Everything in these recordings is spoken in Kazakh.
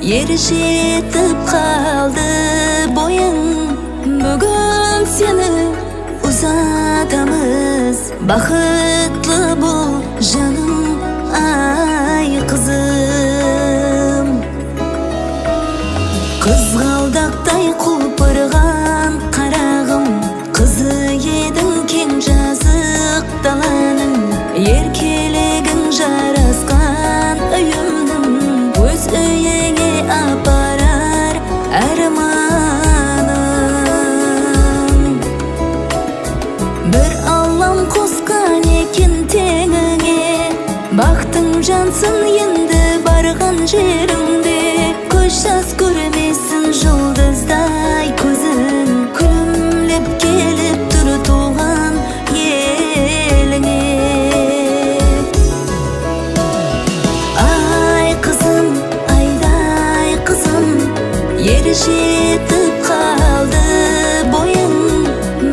Erişitip kaldı boyun. Bugün seni uzatamız. Baxtlı bol canım ay kızım. Kızgaldaqday qupırgan qaragım. Kızı yedin keng жазық dalanın. Erkelegin жарасқан үйімнің. Өз үйеңе апарар арманым. Bir Аллам қосқан екен теңіңе. Бақтың жансın енді барған жеріңде. Көз жас көрмесін жұлдыздай көзің. Күлімлеп келіп тұр туған еліңе. Ай қызым, айдай қызым, ерішетіп қалды бойың.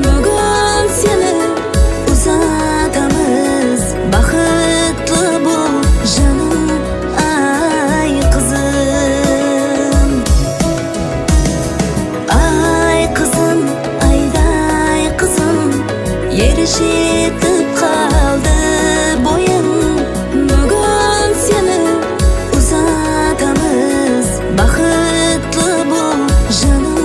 Бүгін сені ұзатамыз. Бақытлы бол жаным ай қызым. Ай қызым, айдай қызым, ерішетіп қалды бойың. Бүгін сені ұзатамыз. Бақытлы бол жаным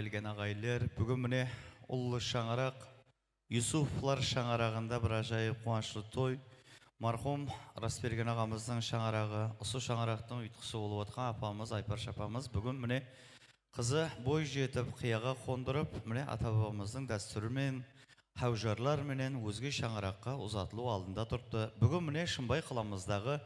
келген ағайлар, бүгін міне ұлы шаңарақ, Юсуфлар шаңарағында бір ажайып қуанышлы той. Мархум Расберген ағамыздың шаңарағы, осы шаңарақтың ұйтқысы болып отқан апамыз, Айпарш апамыз бүгін міне қызы бой жетіп, қияға қондырып, міне ата-бабамыздың дәстүрімен, хаужарлар менен өзге шаңараққа ұзатылу алдында тұрды. Бүгін міне Шымбай қаламыздағы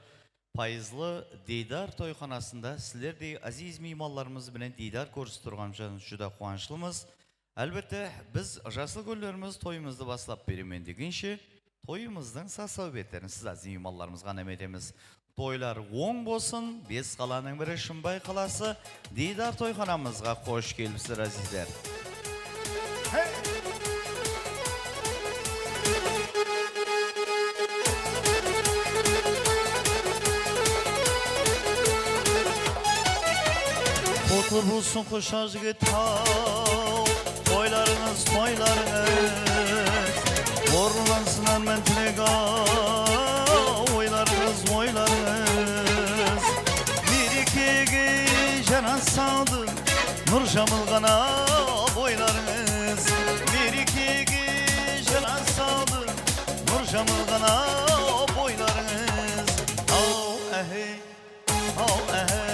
пайызлы Дейдар тойханасында сіздердей азиз меймандарымыз менен Дейдар көрісіп тұрған жан жүда қуанышлымыз. Әлбетте, біз жасыл көлдеріміз тойымызды баслап беремен дегенше, тойымыздың сасау беттерін сіз азиз меймандарымызға нәметеміз. Тойлар оң болсын, бес қаланың бірі Шымбай қаласы Дейдар тойханамызға қош келіпсіздер азиздер. Құтты болсын құша жігіт тау, тойларыңыз, орынлансын әрмен тілек ойларыңыз, мерекеге жана салды, нұр жамылғана бойларыңыз, мерекеге жана салды, нұр жамылғана бойларыңыз. Ау әхей, ау әхей,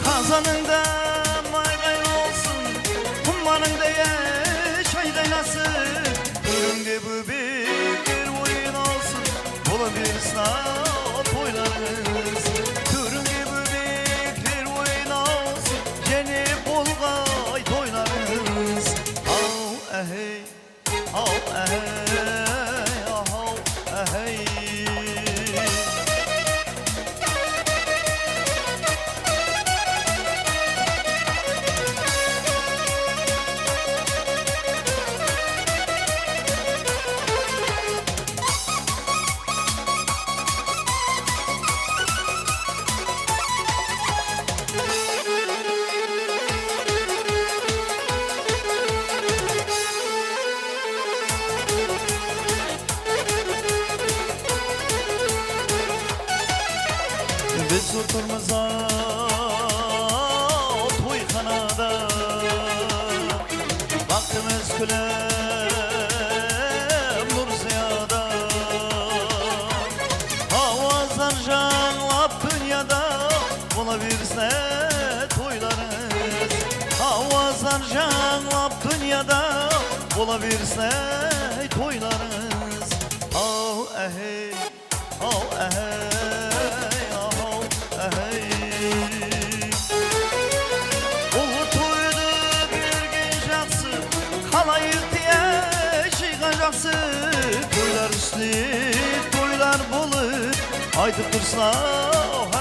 Қазаныңда майғай болсын, құманыңда шай қайнасın, Төріңде бөбектер ойын алсын, бола берсін тойларыңыз. Төріңде бөбектер ойын алсын, және болғай тойларыңыз. Ау әхей, ау әхей, ау әхей. Biz oturmaz toyxanada, vaxtimiz külem nur ziyada, avazlar janlap dünyada, ola birse toylarınız. Avazlar janlap dünyada, ola birse toylarınız. Av ehey, av ehey. Ulu toydu görgen жақсы, қалайық тие жиған жақсы. Тойлар үстіне тойлар болып, айтып тұрса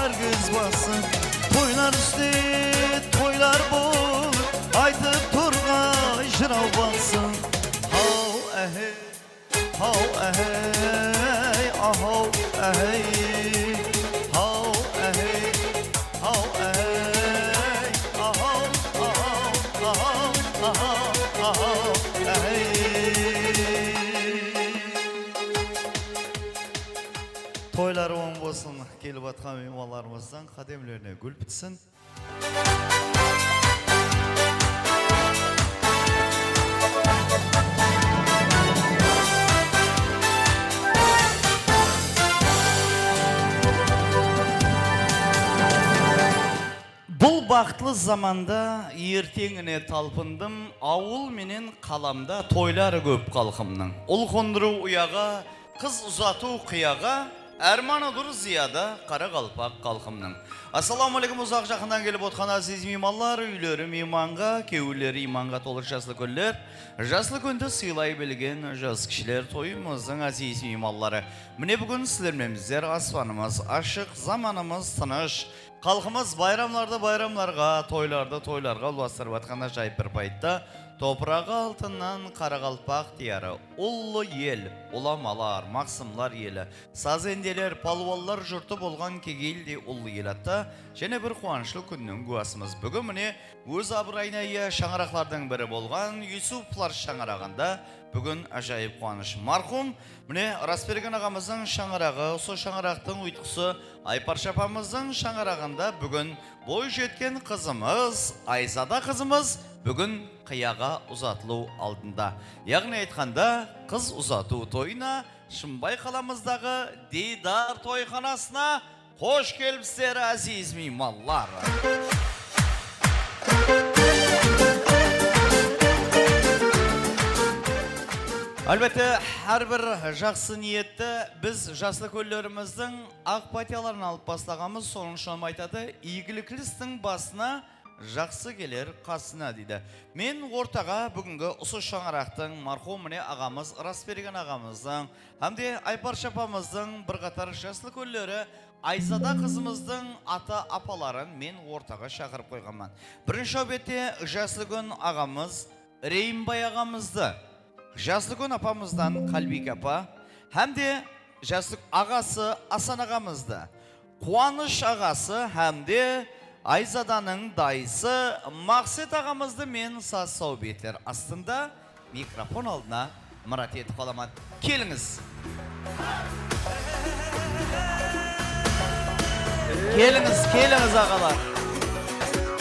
әр кез басын. Тойлар үстіне тойлар болып, айтып тұрғай жырау басын. Ау әхей, ау әхей, ау әхей. Toylar оң болсын, келіп атқан меймандарымыздың қадемлеріне гүл бітсін. Бұл бақытлы заманда ертеңіне талпындым, ауыл менен қаламда тойлары көп қалқымның. Ұл қондыру ұяға, қыз ұзату қияға, әрманы дұр зияда қара қалпақ қалқымның. Ассаламу алейкум, ұзақ жақындан келіп отқан азиз меймандар, үйлері мейманға, кеулері иманға толық жаслы көллер, жаслы күнді сыйлай білген жас кішілер тойымыздың азиз мейманлары. Міне бүгін сіздермеміздер аспанымыз ашық, заманымыз тыныш, қалқымыз байрамларды байрамларға, тойларды тойларға ұлбастырып атқанда жайып бір пайтта, топырағы алтыннан қарақалпақ дияры, ұлы ел, ұламалар, мақсымлар елі, сазенделер, палуаллар жұрты болған кегелде ұлы ел атта, және бір қуанышлы күннің куасымыз. Бүгін міне өз абырайына ие шаңырақлардың бірі болған Юсуфлар шаңырағында Бүгін ажайып қуаныш. Марқұм, міне Расберген ағамыздың шаңырағы, осы шаңырақтың ұйтқысы Айпарша апамыздың шаңырағында бүгін бой жеткен қызымыз, Айзада қызымыз бүгін қияға ұзатылу алдында. Яғни айтқанда, қыз ұзату тойына Шымбай қаламыздағы Дейдар тойханасына қош келіпсіздер, әзиз меймандар. Әлбетте, әрбір жақсы ниетті біз жасыл көлдеріміздің ақ патияларын алып бастағамыз, соның шоным айтады, игіліклі істің басына жақсы келер қасына дейді. Мен ортаға бүгінгі ұсы шаңырақтың марқұміне ағамыз, Расберген ағамыздың, әмде Айпарша апамыздың бір қатар жасыл көлдері Айзада қызымыздың ата апаларын мен ортаға шақырып қойғанмын. Бірінші обетте Жасылгүн ағамыз, Рейімбай ағамызды, Жасылгүн апамыздан Қалбек апа, әмде Жасылгүн ағасы Асан ағамызды, Қуаныш ағасы, әмде Айзаданың дайысы Мақсет ағамызды мен саз саубетлер астында микрофон алдына мұрат етіп қаламын. Келіңіз. Келіңіз ағалар.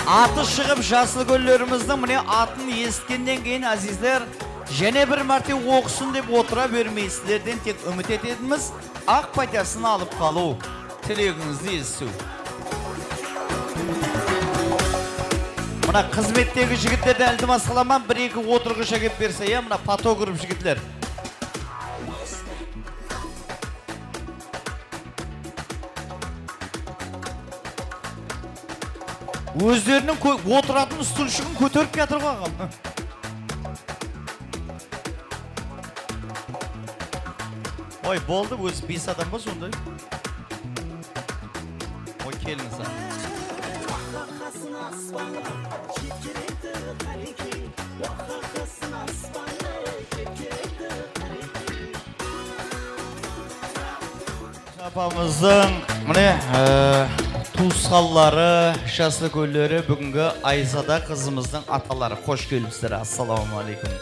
Аты шығып жасыл көлдеріміздің міне атын ескенден кейін әзіздер және бір мәрте оқысын деп отыра бермейсіздерден тек үміт ететіміз ақ патиясын алып қалу, тілегіңізді есту. Мына қызметтегі жігіттерді әлді масқаламан бір-екі отырғыша кеп берсе, мына фотограф жігітлер. Өздерінің отыратын үстіншігін көтеріп кетір қағам. Ой, болды, өзі 5 адам ба сондай? Ой, келіңіз. Апамыздың міне туысқанлары, жасыл көлдері бүгінгі Айзада қызымыздың аталары. Қош келіпсіздер. Ассаламу алейкум.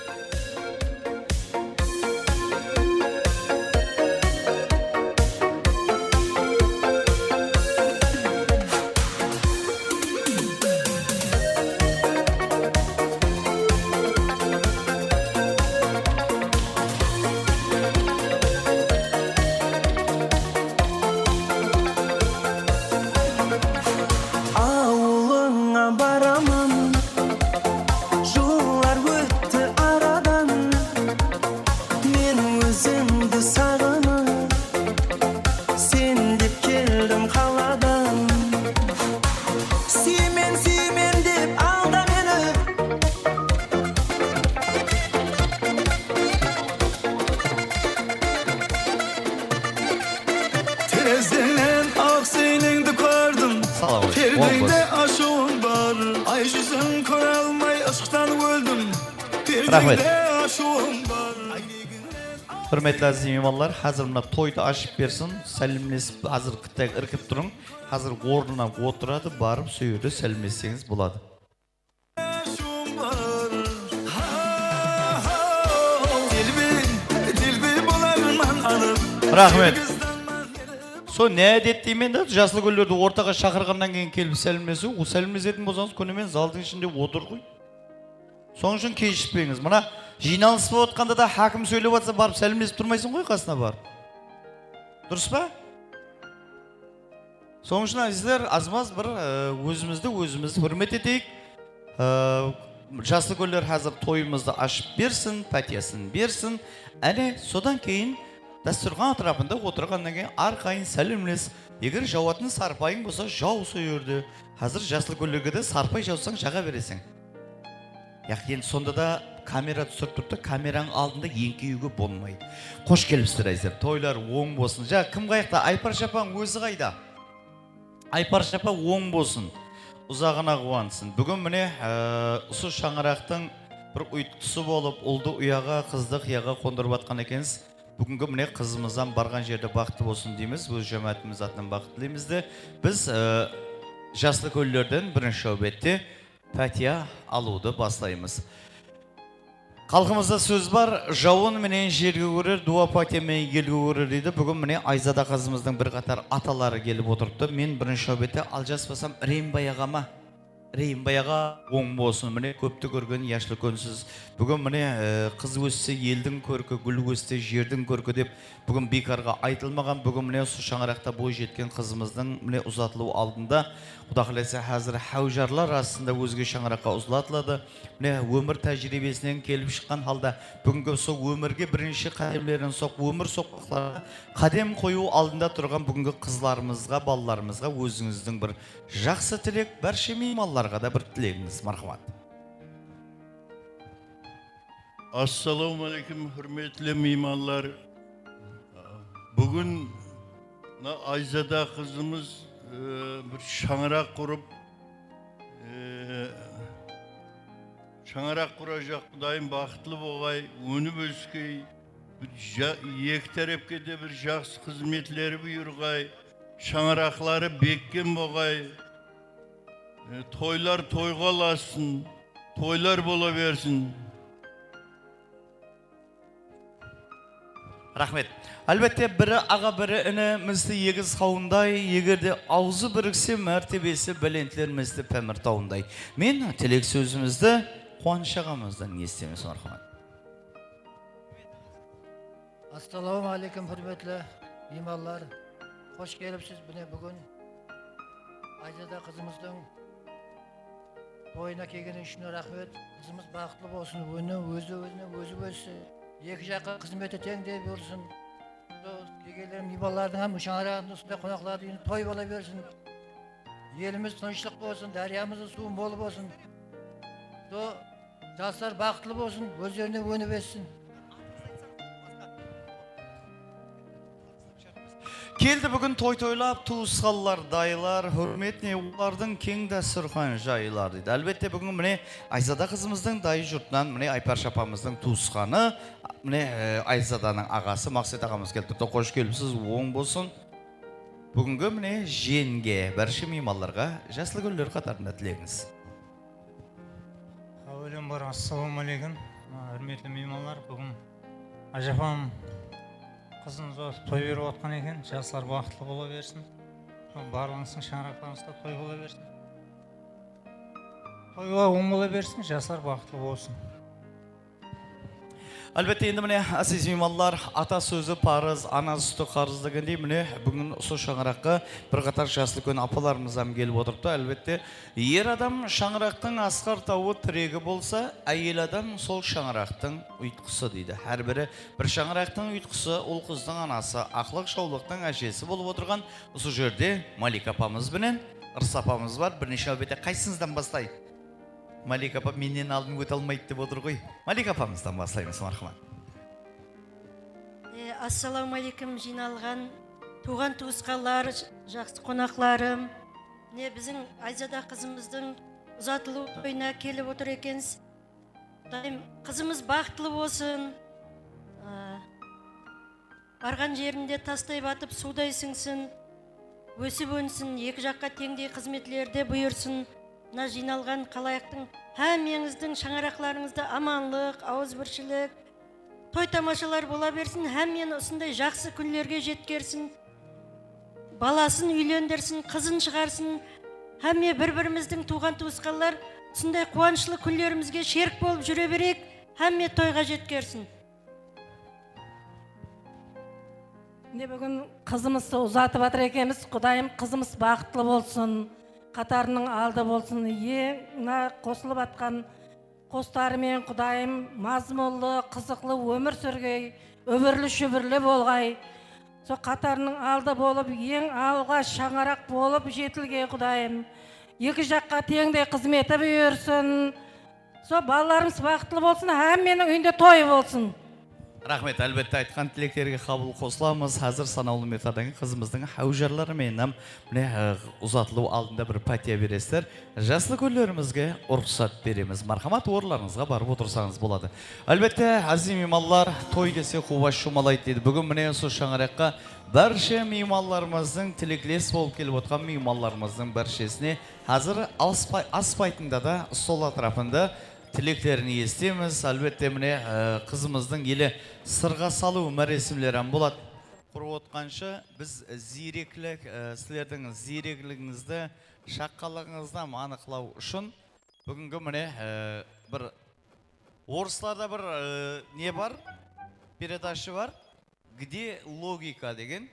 Рахмет. Hürmetli aziz mehmanlar, hazır mına toyda açıp bersin, сәлемлесіп, hazır kıtayı ırkıp durun, hazır ornuna oturadı, barıp söyürdü, сәлемлесеңіз болады. Рахмет. Со не әдеттеймен де, жасыл көлдерді ортаға шақырғаннан кейін келіп сәлемлесу, о сәлемлесетін болсаңыз күнімен залдың ішінде отыр ғой. Соң үшін кешіспеңіз. Мұна жиналыс болып отқанда да хакім сөйлеп жатса барып сәлемлесіп тұрмайсың ғой қасына барып. Дұрыс па? Соң үшін әзіздер азмаз бір өзімізді hürmet етейік. Жасыл көлдер қазір тойымызды ашып берсін, пәтиясын берсін. Әне содан кейін дәстүрхан атрапында отырғаннан кейін арқайын сәлемлес. Егер жауатын сарпайың болса жау сөйерді. Қазір жасыл көлдерге де сарпай жаусаң жаға бересің. Яқын сонда да камера түсіріп тұрды, камераның алдында еңкеуге болмайды. Қош келіпсіздер әзір, тойлар оң болсын. Жа, кім қайықта? Айпарша апаң өзі қайда? Айпарша апа оң болсын, ұзағына қуансын. Бүгін міне ұсы шаңырақтың бір ұйтқысы болып, ұлды ұяға, қызды қияға қондырып атқан екенсіз. Бүгінгі міне қызымыздан барған жерде бақытты болсын дейміз, өз жәмәтіміз атынан бақытты дейміз де. Біз жасыл көлдерден бірінші обетте пәтия алуды бастаймыз. Халқымызда сөз бар, жауын менен жерге көрер, дуа патемен елге көрер дейді. Бүгін міне Айзада қызымыздың бір қатар аталары келіп отырыпты. Мен бірінші нәубетте алжаспасам Рейімбай ағама. Рейімбай аға оң болсын, міне көпті көрген яшыл көнсіз. Бүгін міне қыз өссе елдің көркі, гүл өссе жердің көркі деп бүгін бекарға айтылмаған. Бүгін міне осы шаңырақта бой жеткен қызымыздың міне ұзатылу алдында Құда қаласа қазір хаужарлар астында өзге шаңыраққа ұзатылады. Міне өмір тәжірибесінен келіп шыққан халда бүгінгі сол өмірге бірінші қадемлерін өмір соққыларға қадем қою алдында тұрған бүгінгі қызларымызға, балаларымызға өзіңіздің бір жақсы тілек, барша мейманларға да бір тілегіңіз, мархамат. Ассаламу алейкум, hürmetli meymanlar. Bugün Ayzada kızımız bir şangırak kurup şangırak kuracak Kudayım bakıtlı boğay, önü bözkey, iki tarafke de bir жақсы hizmetleri buyurgay, şangırakları bekken boğay, toylar toygalasın, toylar bola versin. Рахмет. Әлбетте бірі аға бірі інімізді егіз қауындай, егерде аузы біріксе мәртебесі бәлентілерімізді пәмір тауындай. Мен тілек сөзімізді Қуаныш ағамыздан естеміз, мархамат. Assalamu alaikum hürmetli mimarlar. Hoş gelipsiz bugün Ayzada kızımızın toyuna kelgeni үшін rahmet. Kızımız bakıtlı olsun, özü bölsün. Екі жаққа қызметі теңдей болсын. Кегелер мейманлардың ham шаңырағының үстінде қонақтардың үйіне той бола берсін. Еліміз тыныштық болсын, дариямыз суын болы болсын. Жастар бақытлы болсын, өздеріне өніп өссін. Келді бүгін той-тойлап, туысқалар, дайлар, hürmetіне олардың кең дәстүрхан жайлар дейді. Әлбетте бүгін міне Айзада қызымыздың дайы жұртынан міне Айпар шапамыздың туысқаны, міне Айзаданың ағасы Мақсет ағамыз келді. Қош келіпсіз, оң болсын. Бүгінгі міне женге, бәрші мейманларға жасыл гүлдер қатарында тілегіңіз. Әуелен бар, ассаламу алейкум, hürmetli мейманлар. Бүгін Ажапам қызын той беріп отқан екен, жастар бақытлы бола берсін. Барлығыңыздың шаңырақтарыңызда той бола берсін. Тойға оң бола берсін, жастар бақытлы болсын. Әлбетте енді міне әсіз мейманлар, ата сөзі парыз, ана сүті қарыз дегендей міне бүгін сол шаңыраққа бір қатар жасыл көн апаларымыздан келіп отырыпты. Әлбетте ер адам шаңырақтың асқар тауы тірегі болса, әйел адам сол шаңырақтың ұйтқысы дейді. Әрбірі бір шаңырақтың ұйтқысы, ол қыздың анасы, ақлық шаулықтың әжесі болып отырған осы жерде Малик апамыз бенен Ырыс апамыз бар. Бірнеше әлбетте қайсыңыздан бастайды? Малик апа менен алдын өте алмайды деп отыр ғой. Малик апамыздан бастаймыз, мархамат. Ассаламу алейкум жиналған туған туысқандар, жақсы қонақларым. Біздің Айзада қызымыздың ұзатылу тойына келіп отыр екенсіз. Қызымыз бақытлы болсын. Барған жерінде тастай батып судай сіңсін. Өсіп өнсін, екі жаққа теңдей қызметлерде бұйырсын. Мына жиналған қалайықтың әмеңіздің шаңырақларыңызда аманлық, ауызбіршілік, той тамашалар бола берсін, әмен осындай жақсы күндерге жеткерсін, баласын үйлендірсін, қызын шығарсын, әме бір-біріміздің туған туысқандар осындай қуанышлы күндерімізге шерік болып жүре берек, әме тойға жеткерсін. Бүгін қызымызды ұзатып жатыр екенбіз, Құдайым қызымыз бақытлы болсын. Қатарының алды болсын, мына қосылып атқан қостарымен Құдайым мазмұллы, қызықлы өмір сүргей, өмірлі-шөбірлі болғай. Со қатарының алды болып, ең алға шаңырақ болып жетілгей Құдайым. Екі жаққа теңдей қызметі бұйырсын. Со балаларымыз бақытлы болсын, әмменің үйінде той болсын. Рахмет, әлбетте айтқан тілектерге қабыл қосыламыз. Қазір санаулы метардан қызымыздың хаужарлары менен міне ұзатылу алдында бір пәтия бересіздер. Жасыл көллерімізге ұрқсат береміз. Мархамат, орындарыңызға барып отырсаңыз болады. Әлбетте, әзім мейманлар, той десе қубаш шумалайды дейді. Бүгін міне сол шаңыраққа барша мейманларымыздың тілеклес болып келіп отқан мейманларымыздың баршасіне қазір аспайтында да сол атырапында tiлектерini естеміз. Әлбетте міне қызымыздың елі сырға салу мәресімлері болады. Құрып отқанша біз зиреклік, сілердің зиреклігіңізді, шаққалығыңыздан анықлау үшін бүгінгі міне бір орысларда бір не бар? Передача бар. Где логика деген.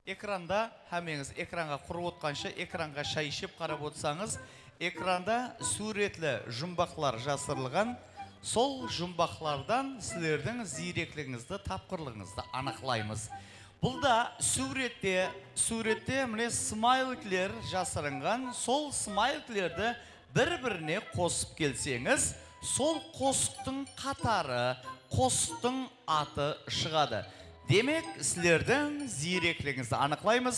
Экранда, әмеңіз экранға құрып отқанша, экранға шай ішіп қарап отсаңыз, экранда суретлі жұмбақлар жасырылған, сол жұмбақлардан сілердің зиреклігіңізді, тапқырлығыңызды анықлаймыз. Бұл да суретте міне смайликлер жасырынған, сол смайликлерді бір-біріне қосып келсеңіз, сол қосықтың қатары, қосықтың аты шығады. Демек, сілердің зиреклігіңізді анықлаймыз.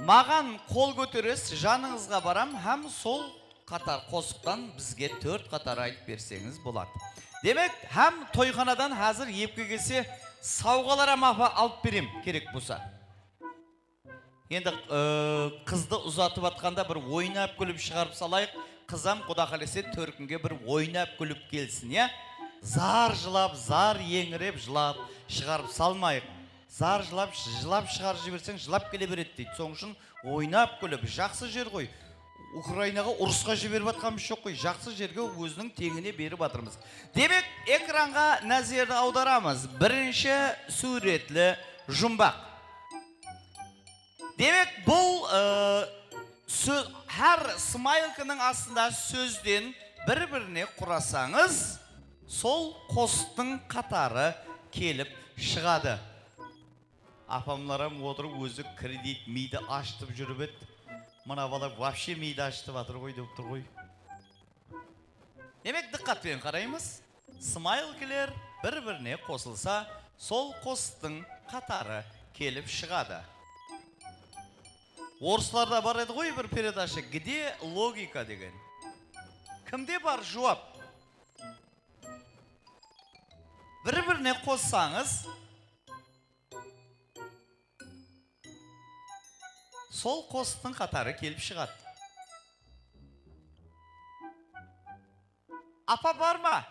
Маған қол көтерес, жаныңызға барам, һәм сол қатар қосықтан бізге 4 қатар айтып берсеңіз болады. Демек, һәм тойханадан қазір епке келсе, сауғалар алып берем керек болса. Енді қызды ұзатып атқанда бір ойнап күліп шығарып салайық. Қызам құда қалесе төркінге бір ойнап күліп келсін, я? Зар жылап, зар еңіреп, жылап, шығарып салмайық. Зар жылап, шығарып жіберсең, жылап келе береді дейді. Соң үшін ойнап күліп, жақсы жер ғой. Украинаға ұрысқа жіберіп атқанымыз жоқ қой. Жақсы жерге өзінің теңіне беріп атырмыз. Демек, экранға назерді аударамыз. Бірінші суретлі жұмбақ. Демек, бұл әр смайлкінің астында сөзден бір-біріне құрасаңыз, сол қостың қатары келіп шығады. Апамларым отырып өзі кредит миді аштып жүріп еді. Мына бала вообще миді аштып атыр ғой деп тұр ғой. Демек, диққатпен қараймыз. Смайлкілер бір-біріне қосылса, сол қостың қатары келіп шығады. Орысларда бар еді ғой бір передача, где логика деген. Кімде бар жауап? Бір-біріне қоссаңыз, сол қостың қатары келіп шығады. Апа бар ма?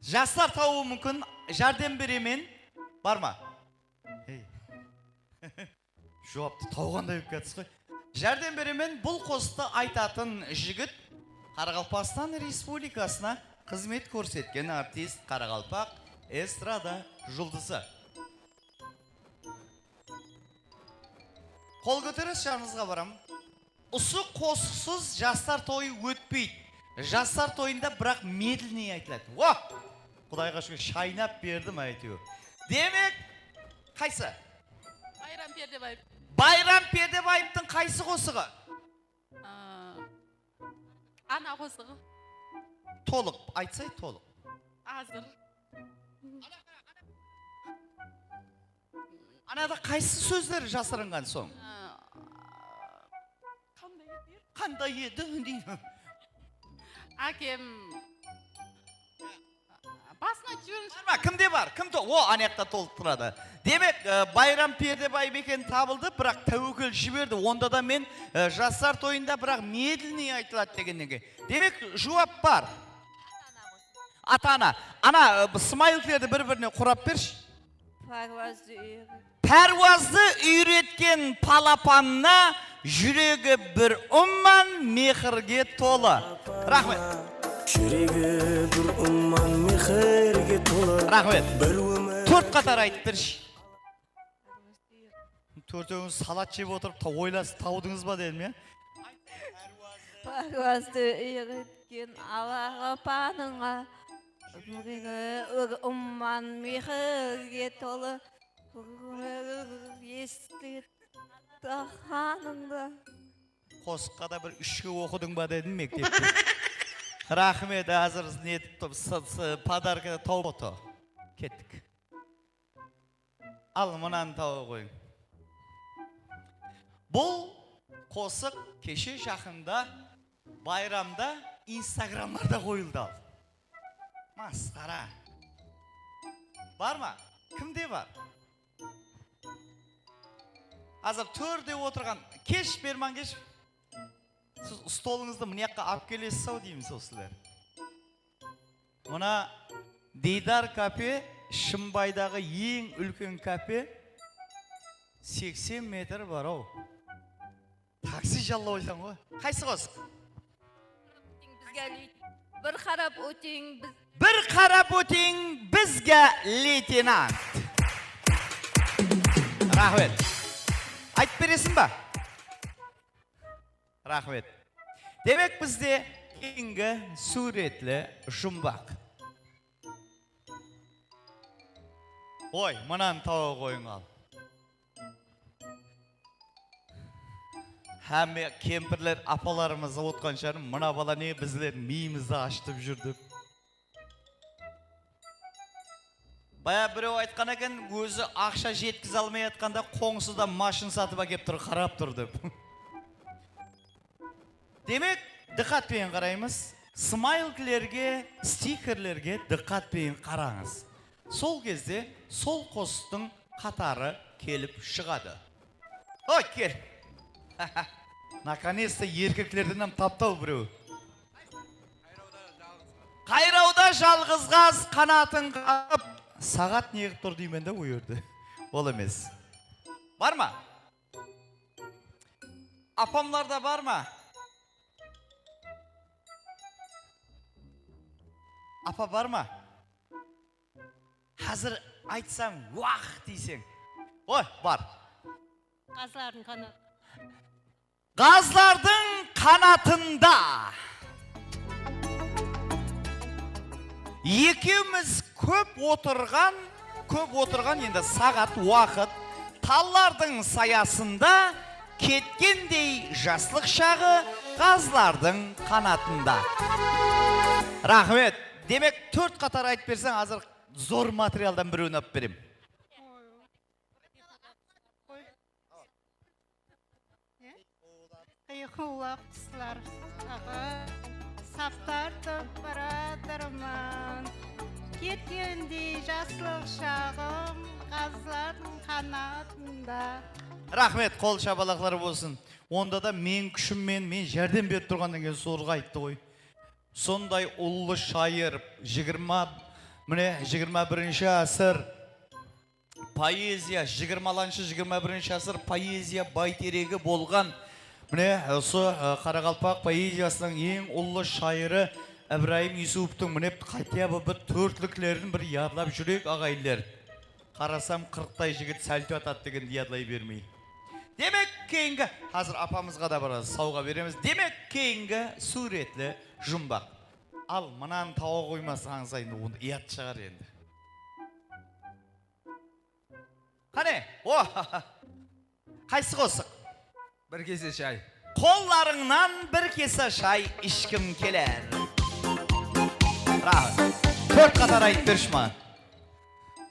Жастар тауы мүмкін, жәрдем беремен, бар ма? Жауапты тауғандай өп кәтіс қой. Жәрдем беремен, бұл қосты айтатын жігіт Қарақалпақстан Республикасына қызмет көрсеткен артист, Қарақалпақ эстрада жұлдызы. Қол көтеріс, жаныңызға барам. Ұсы қосықсыз жастар тойы өтпейді. Жастар тойында бірақ медленней айтылады. Құдайға шүкір шайнап бердім әйтеуір. Демек, қайсы? Байрам Пердебаев. Байрам Пердебаевтың қайсы қосығы? Ана қосығы. Толық, айтсай толық. Азыр. Анада қайсы сөздері жасырынған соң? Қандай еді? Әкем басына жіберіңші. Кімде бар? Анаяқта толық тұрады. Демек, Байрам Пердебаев екен табылды, бірақ тәуекел жіберді. Онда да мен жастар тойында бірақ медленней айтылады дегеннеге. Демек, жауап бар. Ата-ана. Ана смайлкілерді бір-біріне құрап берші. Пәрвазды үйреткен палапанна жүрегі бір ұмман мехірге толы. Рахмет. Жүрегі бір ұмман мехірге толы. Рахмет. 4 қатар айтып берші. 4-өңіз салат жеп отырып ойласыз таудыңыз ба дедім, я? Пәрвазды үйреткен алағапаныңа жүрегі ұмман мехірге толы. Естет таханыңда. Қосыққа да бір 3-ге оқыдың ба дедім мектепте. Рахмет, әзір нетіп подарканы тауып оты. Кеттік. Ал, мұнаны тауып қойың. Бұл қосық кеше жақында байрамда инстаграмларда қойылды ал. Масқара. Бар ма? Кімде бар? Азыр төрде отырған, кеш берман кеш. Сіз столыңызды мұнияққа ап келесіз ау дейміз осылар. Mına Diydar kafe Шымбайдағы ең үлкен кафе 80 метр бар ау. Такси жаллап ойсан ғой. Қайсы қосық? Bir qarab o'ting biz. Bir qarab o'ting bizga leytenant. Rahmet. Айтып бересің ба? Rahmet. Демек бізде кеңгі суретлі жұмбақ. Ой, мұнан тауы қойың ал. Әмі кемпірлер апаларымыз отқан шарым, мұна бала не біздер миімізді аштып жүрдіп. Бая біреу айтқан екен, өзі ақша жеткіз алмай атқанда қоңсызда машин сатып әкеп тұр, қарап тұр деп. Демек, диққатпен қараймыз. Смайлкілерге, стикерлерге диққатпен қараңыз. Сол кезде сол қостың қатары келіп шығады. Ой, кел. Наконец-то еркектерден таптау біреу. Қайрауда жалғыз қаз қанатын қағып, сағат неғіп тұр деймен де ойырды. Ол емес. Бар ма? Апамларда бар ма? Апа бар ма? Қазір айтсаң, уақ дейсең. Ой, бар. Қазлардың қанаты. Қазлардың қанатында. Екеуміз көп отырған енді сағат уақыт таллардың саясында кеткендей жаслық шағы қазлардың қанатында. Рахмет. Демек, 4 қатар айтып берсең, азыр зор материалдан бір өніп берем. Қиқулап тұслар саптартып барадырман. Кеткендей жаслық шағым қазлардың қанатында. Рахмет, қол шабалақлары болсын. Онда да мен күшіммен, мен жәрдем беріп тұрғандан кейін сорға айтты ғой. Сондай ұлы шайыр 21-ші асыр поэзия, 20-21-ші асыр поэзия байтерегі болған. Міне, осы Қарақалпақ поэзиясының ең ұлы шайыры Ибраим Юсуповтың міне қатия бір төртліклерін бір ядлап жүрек ағайлар. Қарасам 40-тай жігіт сәлті атады деген ядлай бермей. Демек кейінгі, қазір апамызға да бір сауға береміз. Демек кейінгі суретлі жұмбақ. Ал, мұнан тауа қоймасаңыз айында онда ұят шығар енді. Қане? О, қайсы қосық? Bir kese çay. Қолларыңнан бір кесе шай ішкім келер. Рахмет. 4 қатар айтып берші маған.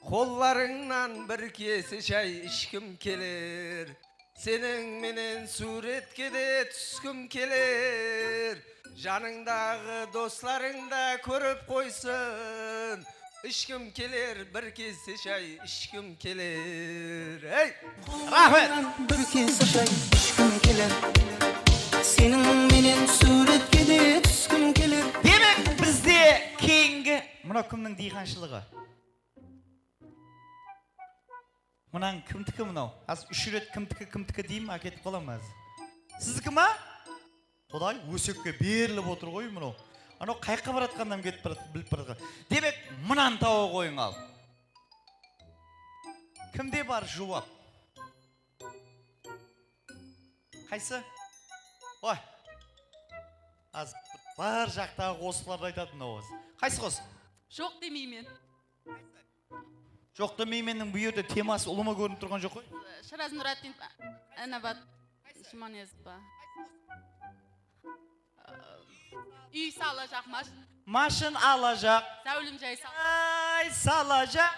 Kollarından bir kese çay içkim gelir. Senin menen suretke de tüsküm gelir. Janыңдағы dostlarың da көріп қойсын. İçkim gelir, bir kese çay içkim gelir. Hey! Рахмет. Bir kese çay içkim gelir. Senin menen suretke de tüsküm gelir. Демек бізде кейінгі мұна кімнің дейханшылығы? Мұнан кімдікі мұнау? Аз 3 рет кімдікі деймін, әкетіп қаламыз. Сіздікі ма? Құдай өсекке беріліп отыр ғой мұнау. Анау қайыққа баратқаннан кетіп біліп баратқан. Демек мұнан тауы қойың ал. Кімде бар жауап? Қайсы? Ой, аз бар жақтағы қосыларды айтатын ауыз. Қайсы қос? Жоқ демеймен. Жоқ демейменнің бұл жерде темасы ұлыма көрініп тұрған жоқ қой? Шыраз Нұраттин Әнабат Шиманез ба. Үй салажақ Машин алажақ. Сәулім жай Ай, салажақ.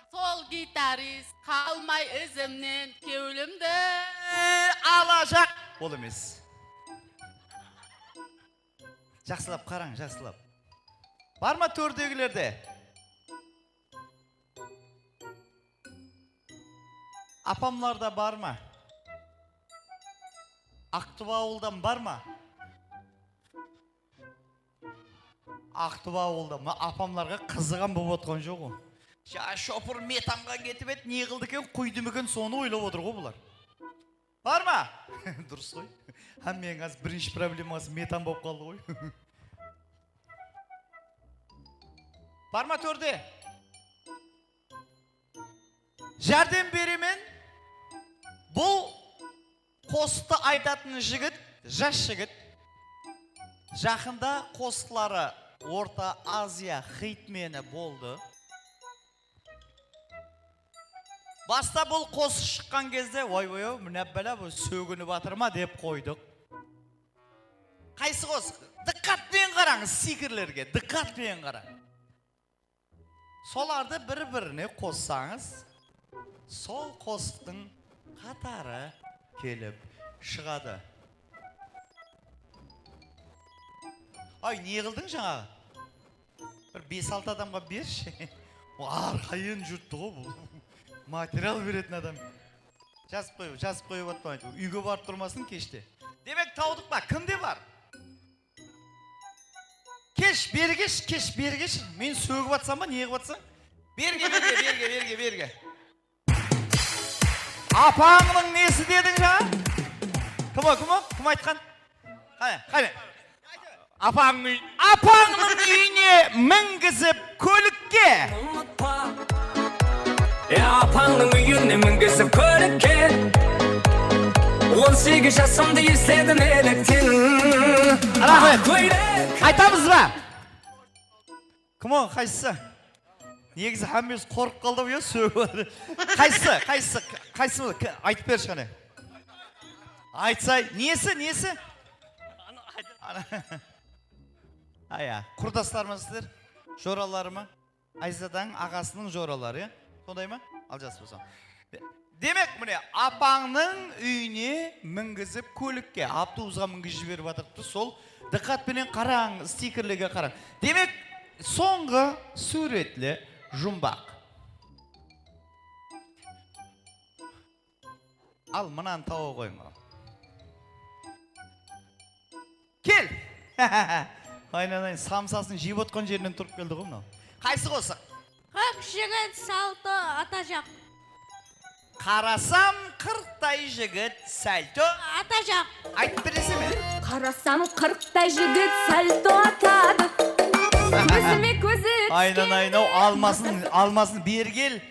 Сол гитарист қалмай ізімнен кеулімді Алажақ. Ол емес. Жақсылап қараң, жақсылап. Бар ма төрдегілерде? Апамларда бар ма? Ақтыбауылдан бар ма? Ақтыба ауылда апамларға қызыған болып отқан жоқ ғой. Ja шопыр метамға кетіп еді, не қылды екен, құйды ма екен, соны ойлап отыр ғой бұлар. Бар ма? Дұрыс қой. Менің аз бірінші проблемасы метам болып қалды ғой. Бар ма төрде? Жәрдем беремен. Бұл қосты айтатын жігіт, жас жігіт. Жақында қостылары Орта Азия хитмені болды. Баста бұл қосы шыққан кезде, ой-ой-ой, міне бәлә бұл сөгіні батырма деп қойдық. Қайсы қос? Диққатпен қараңыз сикірлерге, диққатпен қараңыз. Соларды бір-біріне қоссаңыз, сол қостың қатары келіп шығады. Ай, не қылдың жаңағы? Бір 5-6 адамға берші. Арқайын жұртты ғой бұл. Материал беретін адам. Жазып қойып атпайды. Үйге барып тұрмасын кеште. Демек таудық па? Кімде бар? Кеш, бергеш. Мен сөгіп атсам ба, не қып атсам? Берге. Апаңның несі дедің жаңа? Кім айтқан? Қане. Апаңның үйіне мінгізіп көлікке. Апаңның үйіне мінгізіп көлікке 18 жасымды естедім еліктен. Айтамыз ба? Кім о, қайсысы? Негізі әмес қорып қалды бұя сөгі. Қайсысы? Айтып берші қане. Айтсай, несі? Ая, құрдастарымыздыр, жораларымы? Айзадаң ағасының жоралары, сондай ма? Ал жас болсам. Демек, міне, апаңның үйіне мінгізіп көлікке, автобусқа мінгізіп жіберіп атырыпты, сол диққатпенен қараң, стикерлерге қараң. Демек, соңғы суретлі жұмбақ. Ал, мұнан тауы қойма. Кел! Айнан, самсасын жеп отқан жерінен тұрып келді ғой мынау. Қайсы қосы? Қақ жігіт салты ата жақ. Қарасам қырықтай жігіт сәлті Ата жақ. айтып бересе ме? Қарасам 40-тай жігіт сальто атады. Көзіме көзі түскен. Айнан, алмасын бергел.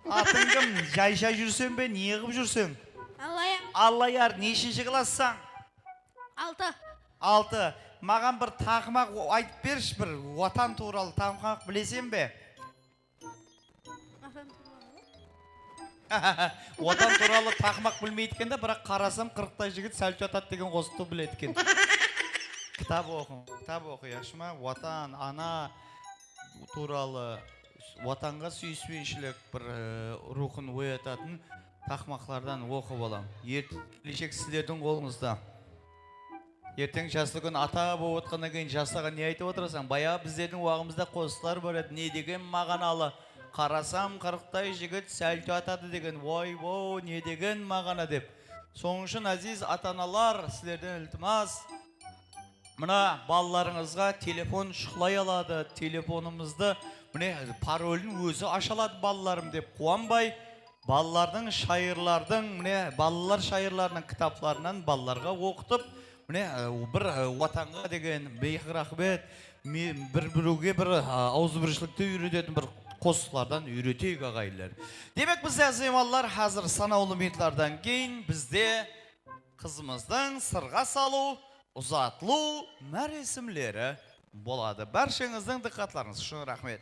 Атың кім? Жайша жүрсен бе, не қып жүрсен? Аллаяр, нешінші классаң? 6. Маған бір тақымақ айтып берші, бір ватан туралы тақымақ білесен бе? Ватан туралы тақымақ білмейдікенде, бірақ қарасам 40-тай жігіт сәлті атады деген қосты білетікен. Кітап оқы, яшыма, ватан, ана туралы, ватанға сүйіспеншілік бір рухын оятатын тақмақлардан оқы болам. Ертелешек сіздердің қолыңызда. Ертең жасты күн ата болып отқаннан кейін жастаға не айтып отырасың? Бая біздердің уағымызда қосылар бар еді. Не деген мағаналы? Қарасам 40-тай жігіт сәлті атады деген. Ой, не деген мағана деп. Соң үшін әзиз ата-аналар, сіздерден ілтимас. Мына балаларыңызға телефон шықлай алады. Телефонымызды, міне паролін өзі ашалады балаларым деп қуанбай. Балалардың шайырлардың, міне балалар шайырларының кітапларынан балаларға оқытып, міне бір ватанға деген бейхі рахмет, бір-біруге бір ауызбіршілікті үйрететін бір қосылардан үйретейік ағайлар. Демек бізде азималар қазір санаулы минуттардан кейін бізде қызымыздың сырға салу, ұзатылу мәресімлері болады. Баршаңыздың диққатларыңыз үшін рахмет.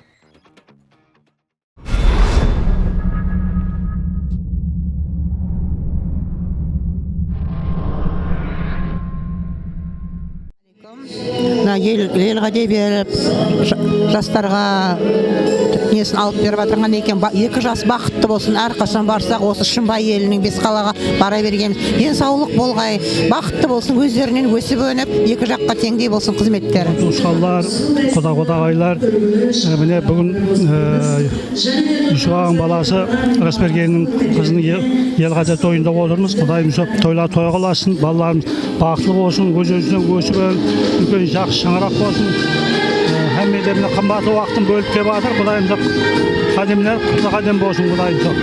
Елға де беріп, жастарға несін алып беріп атырған екен. 2 жас бақытты болсын, әрқашан барсақ осы Шымбай елінің Бесқалаға бара бергеніміз. Денсаулық болғай, бақытты болсын, өздерінен өсіп өніп, 2 жаққа теңдей болсын қызметтері. Ушқалар, құда-құдағайлар, міне бүгін Үшуағың баласы Расбергеннің қызының елғада тойында отырмыз. Құдайым тойлар той қыласын, балаларымыз бақытты болсын, өз-өзінен өсіп үлкен жақсы шаңырақ болсын. Хәммелеріне қымбаты уақытын бөліп кеп жатыр. Құдайым жоқ. Қадемлер құтты қадем болсын Құдайым жоқ.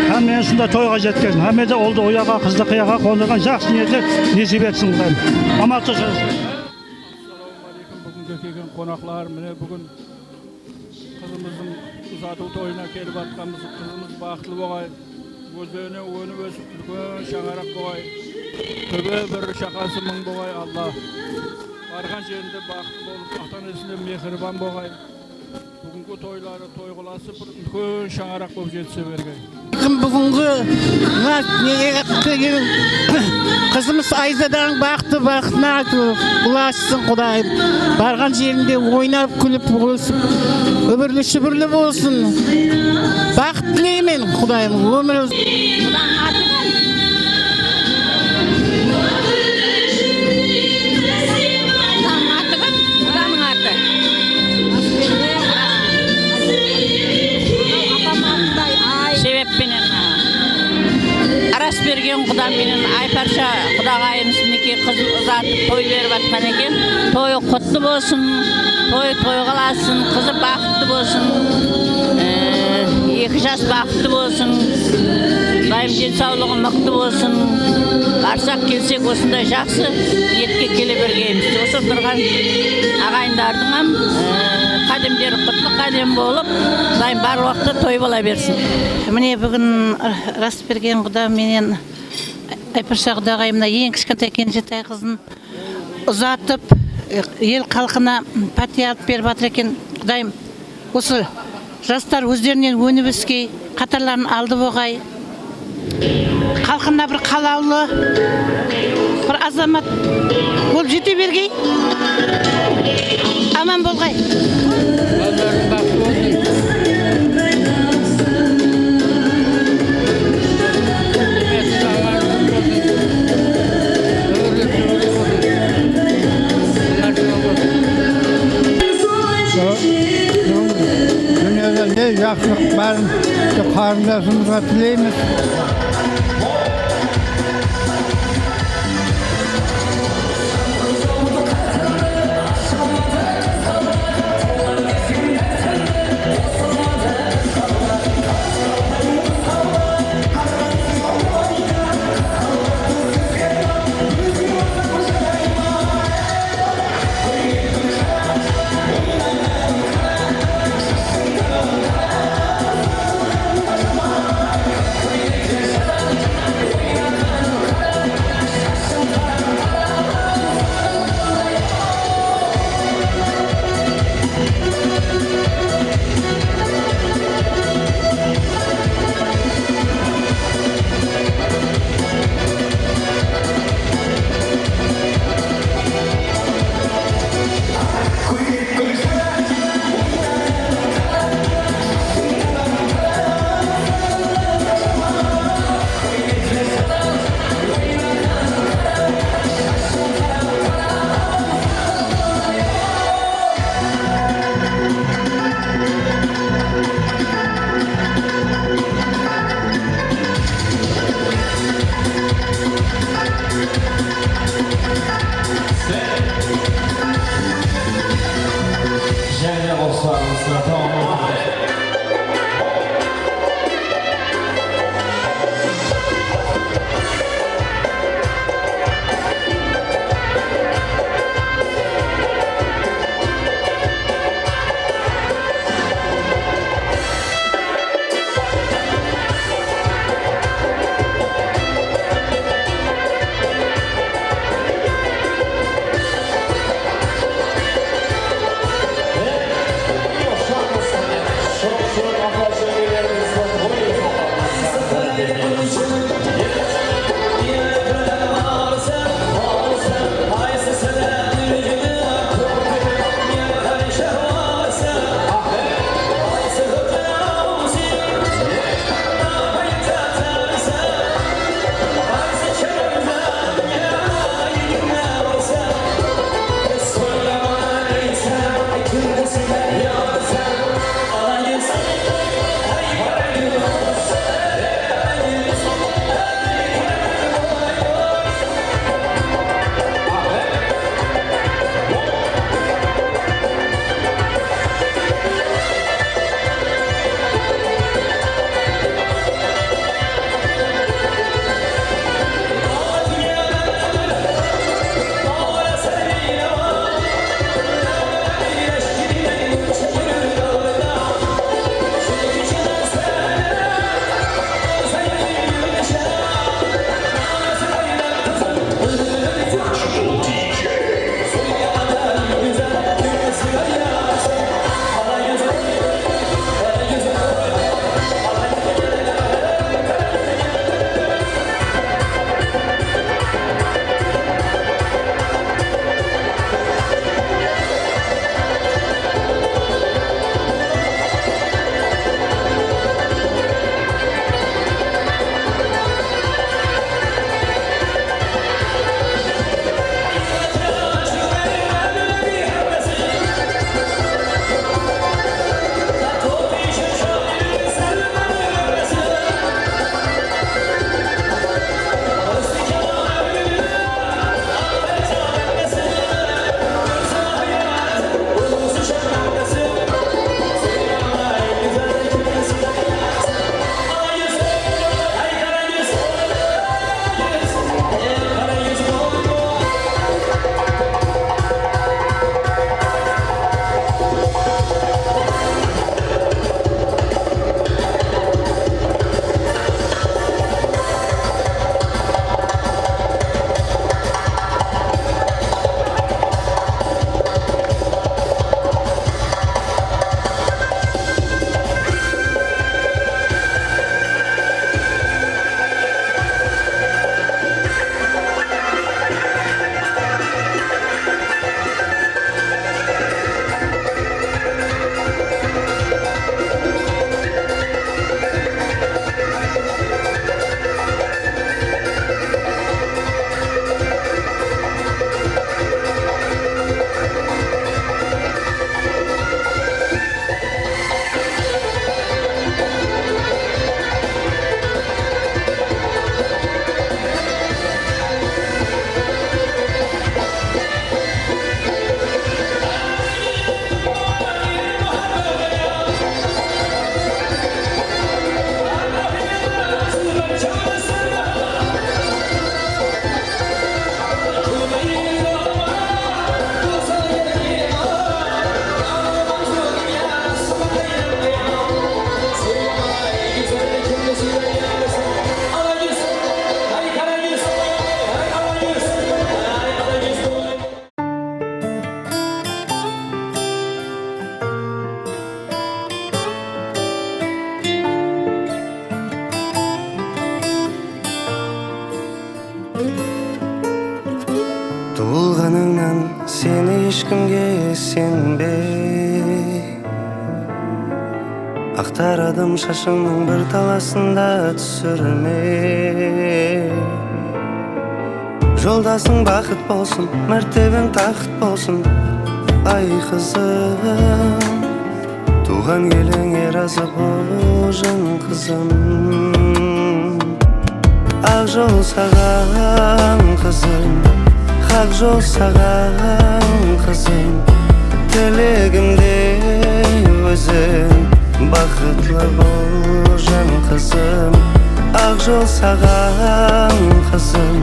Хәммен сонда тойға жеткізсін. Хәмме де олды ояға, қызды қияға қондырған жақсы ниеті несіп етсін Құдайым. Амал тұшырыз. Ассалаумағалейкум. Бүгінгі келген қонақлар, міне бүгін қызымыздың ұзату тойына келіп жатқанбыз. Қызымыз бақытлы болғай. Өзбегіне өніп өсіп үлкен шаңырақ болғай. Көбі бір шақасы мың болғай. Алла барған жерінде бақытты болып, ата-анасына мехрибан болғай. Бүгінгі тойлары той қыласы бір үлкен шаңырақ болып жетсе бергей. Бүгінгі қызымыз Айзаданың бақытына ұлассын Құдайым. Барған жерінде ойнап күліп өсіп, өмірлі шүбірлі болсын. Бақыт тілеймін Құдайым. Өмір арас берген құда менен Айпарша құдағайымыз мінекей қызын ұзатып той беріп жатқан екен. Тойы құтты болсын, той қаласын, қызы бақытты болсын, 2 жас бақытты болсын, дайым денсаулығы мықты болсын. Барсақ келсек осындай жақсы ниетке келе бергенбіз. Осы тұрған ағайындардың қадемдері құтты қадем болып, дайым бар уақытта той бола берсін. Міне бүгін рас берген құда менен Айпарша құдағайымна ең кішкентай кенжетай қызын ұзатып, ел халқына пәтия алып беріп жатыр екен. Құдайым, осы жастар өздерінен өніп өскей, қатарларын алды болғай. Халқына бір қалаулы, бір азамат болып жете бергей. Аман болғай. Dünyada ne yaxşılık bарын qarindasımıza tileymiz. ешкімге сенбей, ақтарадым шашыңның бір таласында түсірмей. Жолдасың бақыт болсын, мәртебең тақыт болсын, ай қызым. Туған еліңе разы бол жан қызым. Ақ жол саған қызым, хақ жол саған қызым. Тілегімде өзің, бақытлы бол жан қызым. Ақ жол саған қызым,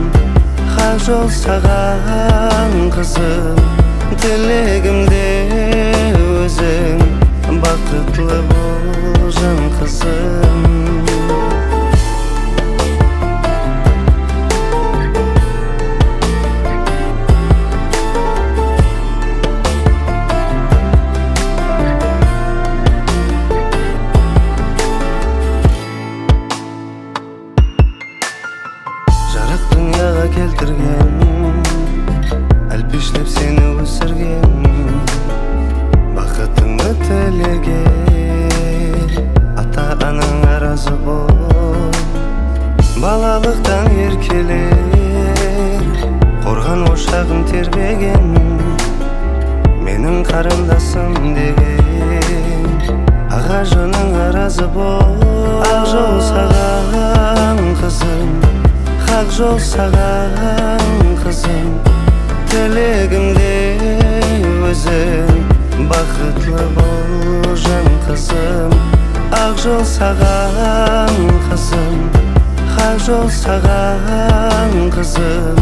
хақ жол саған қызым. Тілегімде өзің, бақытлы бол жан қызым. Жарық дүнияға келтірген, әлпештеп сені өсірген, бақытыңды тілеген, ата-анаң разы бол. Балалықтан еркелер, қорған ошағын тербеген, менің қарындасым деген, аға жының разы бол. Ақ жол саған қызым, хақ жол саған қызым. Тілегімде өзің, бақытлы бол жан қызым. Ақ жол саған қызым, хақ жол саған қызым.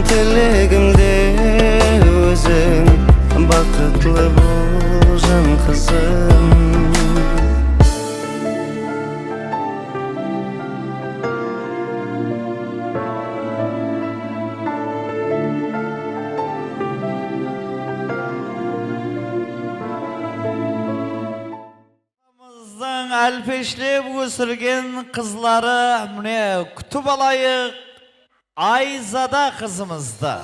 Тілегімде өзің, бақытлы бол жан қызым. Әлпешлеп өсірген қызлары міне күтіп алайық Айзада қызымызды.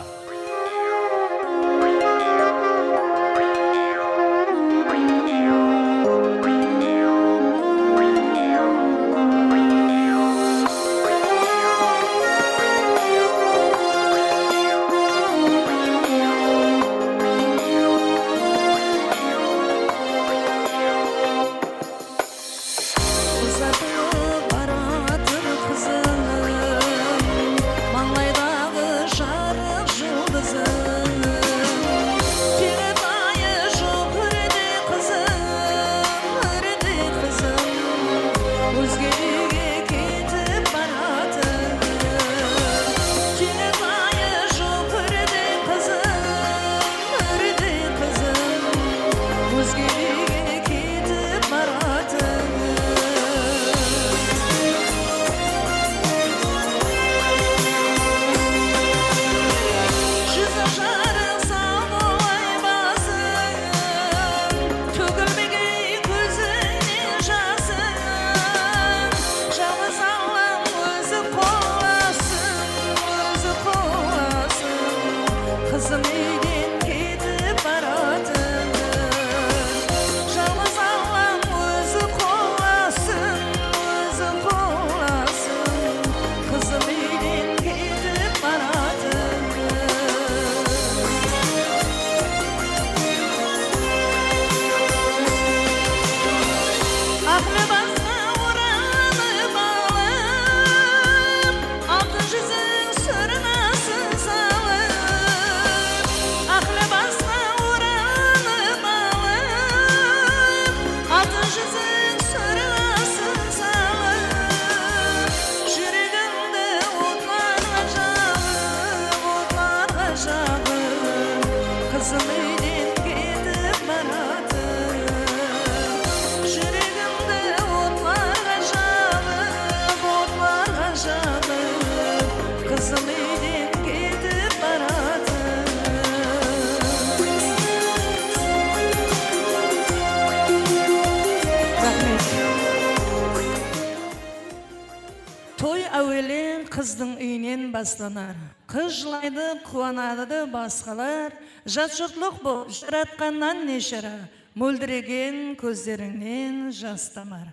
бастанар. Қыз жылайды, қуанады басқалар, жат жұртлық бұл жаратқаннан не шара, мөлдіреген көздеріңнен жас тамар.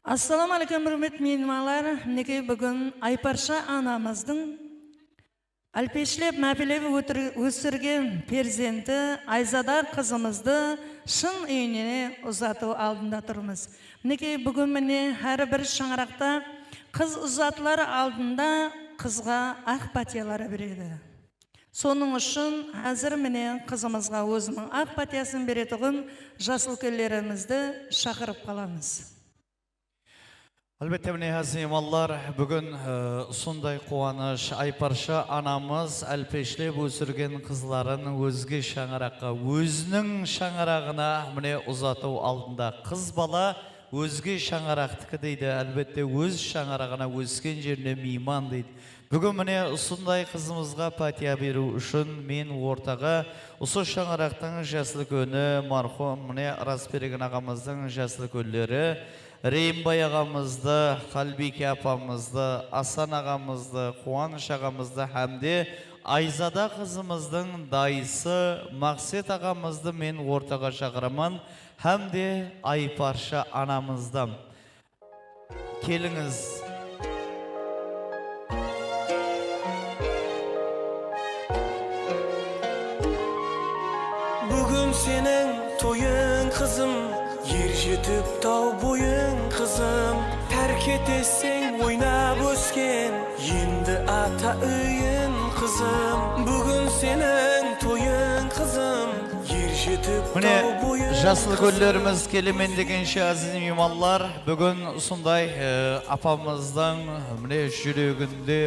Ассаламу алейкум, құрметті меймандар. Мінекей бүгін Айпарша анамыздың әлпешлеп, мәпелеп өсірген перзенті Айзада қызымызды шын үйіне ұзату алдында тұрмыз. Мінекей бүгін міне әрбір шаңырақта қыз ұзатылар алдында қызға ақ патиялары береді. Соның үшін әзір міне қызымызға өзінің ақ патиясын беретұғын жасыл келлерімізді шақырып қаламыз. Әлбетте міне азималар, бүгін сондай қуаныш, Айпарша анамыз әлпешлеп өсірген қызларын өзге шаңыраққа, өзінің шаңырағына міне ұзату алдында. Қыз бала өзге шаңырақтікі дейді, әлбетте өз шаңырағына өскен жеріне мейман дейді. Бүгін міне сондай қызымызға патия беру үшін мен ортаға осы шаңырақтың жасыл көні мархум міне Расберген ағамыздың жасыл көллері, Реймбай ағамызды, Қалбеке апамызды, Асан ағамызды, Қуаныш ағамызды, әмде Айзада қызымыздың дайысы Мақсет ағамызды мен ортаға шақырамын, әмде Айпарша анамыздым. Келіңіз. Бүгін сенің тойың қызым, ер жетіп тау бойың қызым, тәрк етесің ойнап өскен, енді ата үйін қызым. Бүгін сенің тойың қызым, ер жетіп тау бойың. Жасыл көллеріміз келемен дегенше азиз меймандар, бүгін сондай апамыздың міне жүрегінде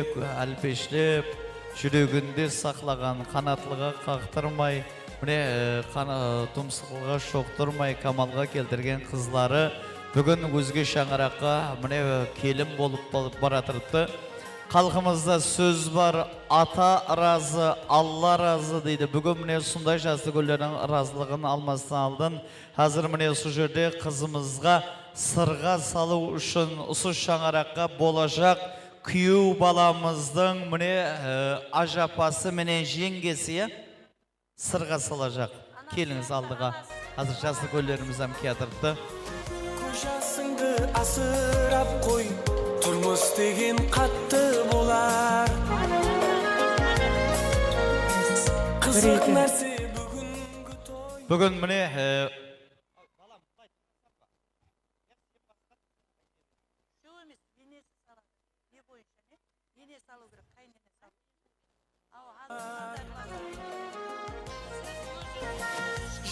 әлпешлеп, жүрегінде сақлаған қанатлыға қақтырмай, міне тұмсықлыға шоқтырмай камалға келтірген қызлары бүгін өзге шаңыраққа міне келім болып баратырды. Халқымызда сөз бар, ата разы, Алла разы дейді. Бүгін міне сондай жасыл көллердің разылығын алмастан алдын. Қазір міне осы жерде қызымызға сырға салу үшін осы шаңыраққа болашақ күйеу баламыздың міне ажапасы менен жеңгесі сырға салажақ. Келіңіз алдыға. Қазір жасыл көллеріміз әмкиятырды. Көжасыңды асырап қой, тұрмыс деген қатты болар. Қызық нәрсе бүгінгі той. Бүгін міне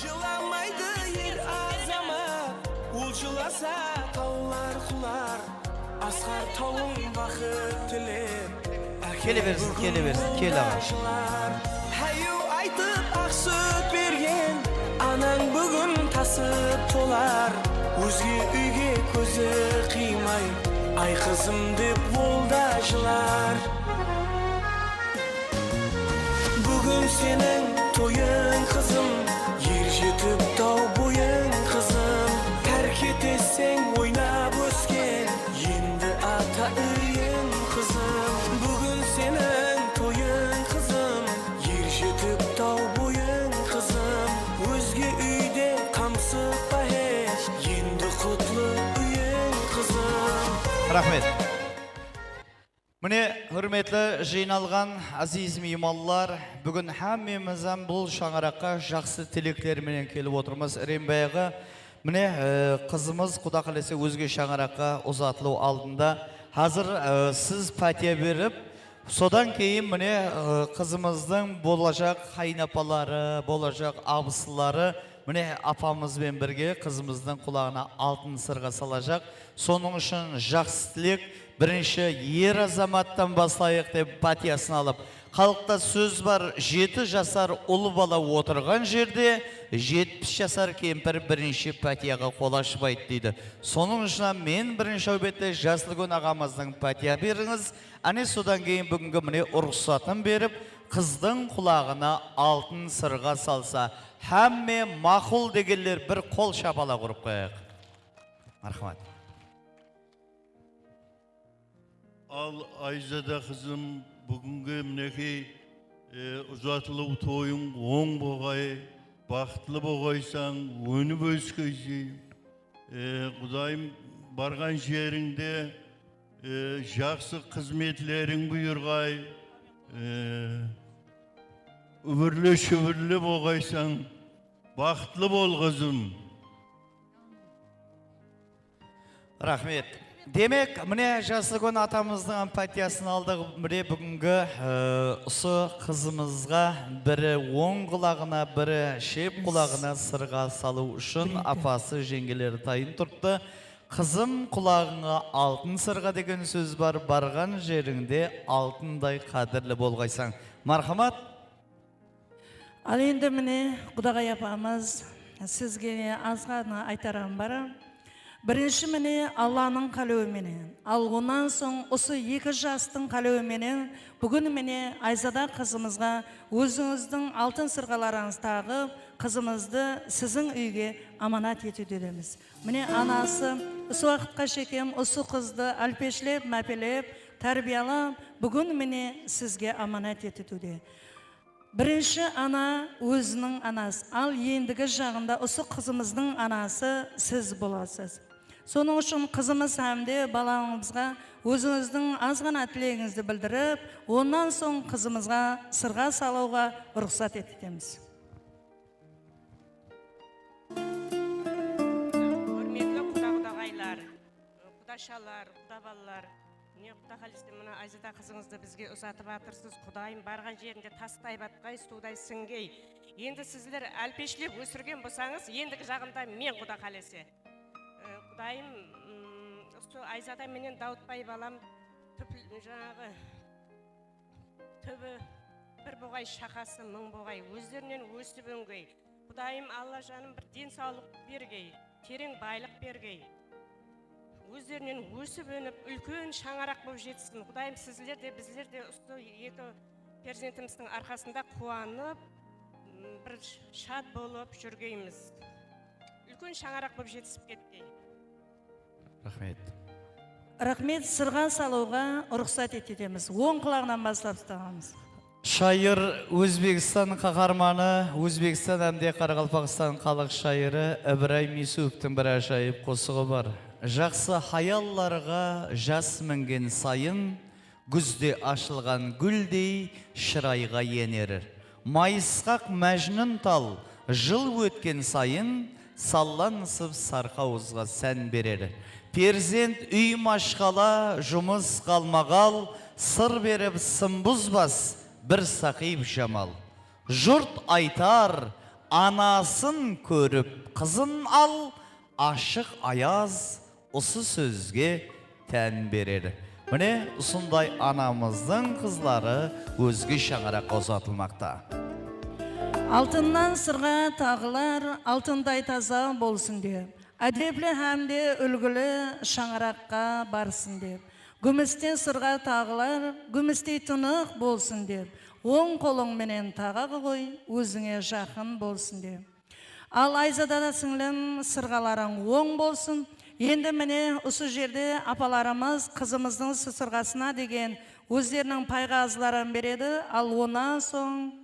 Жыламайды ер азамат, ол жыласа таулар құлар. Асқар тауың бақыт тілеп, келе берсін, кел аға. Хәю айтып ақ сүт берген, анаң бүгін тасып толар. Өзге үйге көзі қимай, ай қызым деп болда жылар. Бүгін сенің тойың қызым, ер жетіп тау бойың қызым, тәрк етесің ойнап өскен, енді ата үйің қызым. Бүгін сенің тойың қызым, ер жетіп тау бойың қызым, өзге үйде қамсықпа еш, енді құтлы үйің қызым. Рахмет. Міне, хүрметлі жиналған азиз меймандар, бүгін әмемізен бұл шаңыраққа жақсы тілектеріменен келіп отырмыз. Рембайға, міне қызымыз құда қалесе өзге шаңыраққа ұзатылу алдында. Қазір сіз пәтия беріп, содан кейін міне қызымыздың болашақ қайнапалары, болашақ абысылары міне апамызбен бірге қызымыздың құлағына алтын сырға салажақ. Соның үшін жақсы тілек, бірінші ер азаматтан бастайық деп патиясын алып, халықта сөз бар, 7 жасар ұлы бала отырған жерде 70 жасар кемпір бірінші патияға қол ашпайды дейді. Соның үшін мен бірінші әубетте Жасылкөн ағамыздың патия беріңіз, әне содан кейін бүгінгі міне ұрықсатын беріп, қыздың құлағына алтын сырға салса, әмме мақұл дегендер бір қол шапала құрып қойық. Мархамат. Ал Айзада қызым Bugünkü mineki uzatılıp toyun oң boğay, baktlı boğaysan, önü böskeysi. Kudayım bargan жерinde жақсы қызметлерің бұйырғай, үбірлі-шүбірлі болғайсаң, бақытлы бол қызым. Рахмет. Демек, міне Жасылкөн атамыздың эмпатиясын алдық. Міне бүгінгі ұсы қызымызға бірі оң құлағына, бірі шеп құлағына сырға салу үшін апасы жеңгелері тайын тұртты. Қызым құлағыңа алтын сырға деген сөз бар, барған жеріңде алтындай қадірлі болғайсаң. Мархамат. Ал енді міне Құдағай апамыз сізге азғана айтарым бара. Бірінші міне Алланың қалауыменен, ал онан соң осы 2 жастың қалауыменен бүгін міне Айзада қызымызға өзіңіздің алтын сырғаларыңыз тағып, қызымызды сіздің үйге аманат етудеміз. Міне анасы осы уақытқа шекем осы қызды әлпешлеп, мәпелеп, тәрбиялап, бүгін міне сізге аманат етуде. Бірінші ана өзінің анасы, ал ендігі жағында осы қызымыздың анасы сіз боласыз. Соның үшін қызымыз әмде балаңызға өзіңіздің азғана тілегіңізді білдіріп, онан соң қызымызға сырға салуға рұқсат етеміз. Құрметлі құда-құдағайлар, құдашалар, құда-балалар, не құда қалесте мұна Айзада қызыңызды бізге ұзатып атырсыз. Құдайым барған жерінде тастай батқай, судай сіңгей. Енді сізлер әлпешлеп өсірген болсаңыз, ендігі жағында мен құда қалесе. Құдайым, Айзада менен Даутбай балам жаңағы түбі бір боғай шақасы мың боғай өздерінен өсіп өңгей. Құдайым Алла жаным бір денсаулық бергей, терең байлық бергей. Өздерінен өсіп өніп, үлкен шаңарақ болып жетсін. Құдайым сізлер де біздер де осы 2 перзентіміздің арқасында қуанып, бір шат болып жүргейміз. Үлкен шаңарақ болып жетісіп кеткей. Рахмет. Рахмет, сырға салуға рұқсат етеміз. Оң құлағынан бастап ұстағанбыз. Шайыр Өзбекстан қаһарманы, Өзбекстан әмде Қарақалпақстан халық шайыры Ибраим Юсуповтың бір ажайып қосығы бар. Жақсы хаялларға жас мінген сайын, күзде ашылған гүлдей шырайға енер. Майысқақ мәжнүн тал, жыл өткен сайын, салланысып сарқауызға сән берер. Перзент үй машқала, жұмыс қалмағал, сыр беріп сын бұзбас, бір сақип жамал. Жұрт айтар, анасын көріп қызын ал, ашық аяз осы сөзге тән берер. Міне, ұсындай анамыздың қызлары өзге шаңыраққа ұзатылмақта. Алтыннан сырға тағылар, алтындай таза болсын деп. Әдеплі әмде үлгілі шаңыраққа барсын деп. Күмістен сырға тағылар, күмістей тұнық болсын деп. Оң қолың менен тағағы қой, өзіңе жақын болсын деп. Ал Айзада сіңлім сырғаларың оң болсын. Енді міне осы жерде апаларымыз қызымыздың сырғасына деген өздерінің пайғазыларын береді. Ал онан соң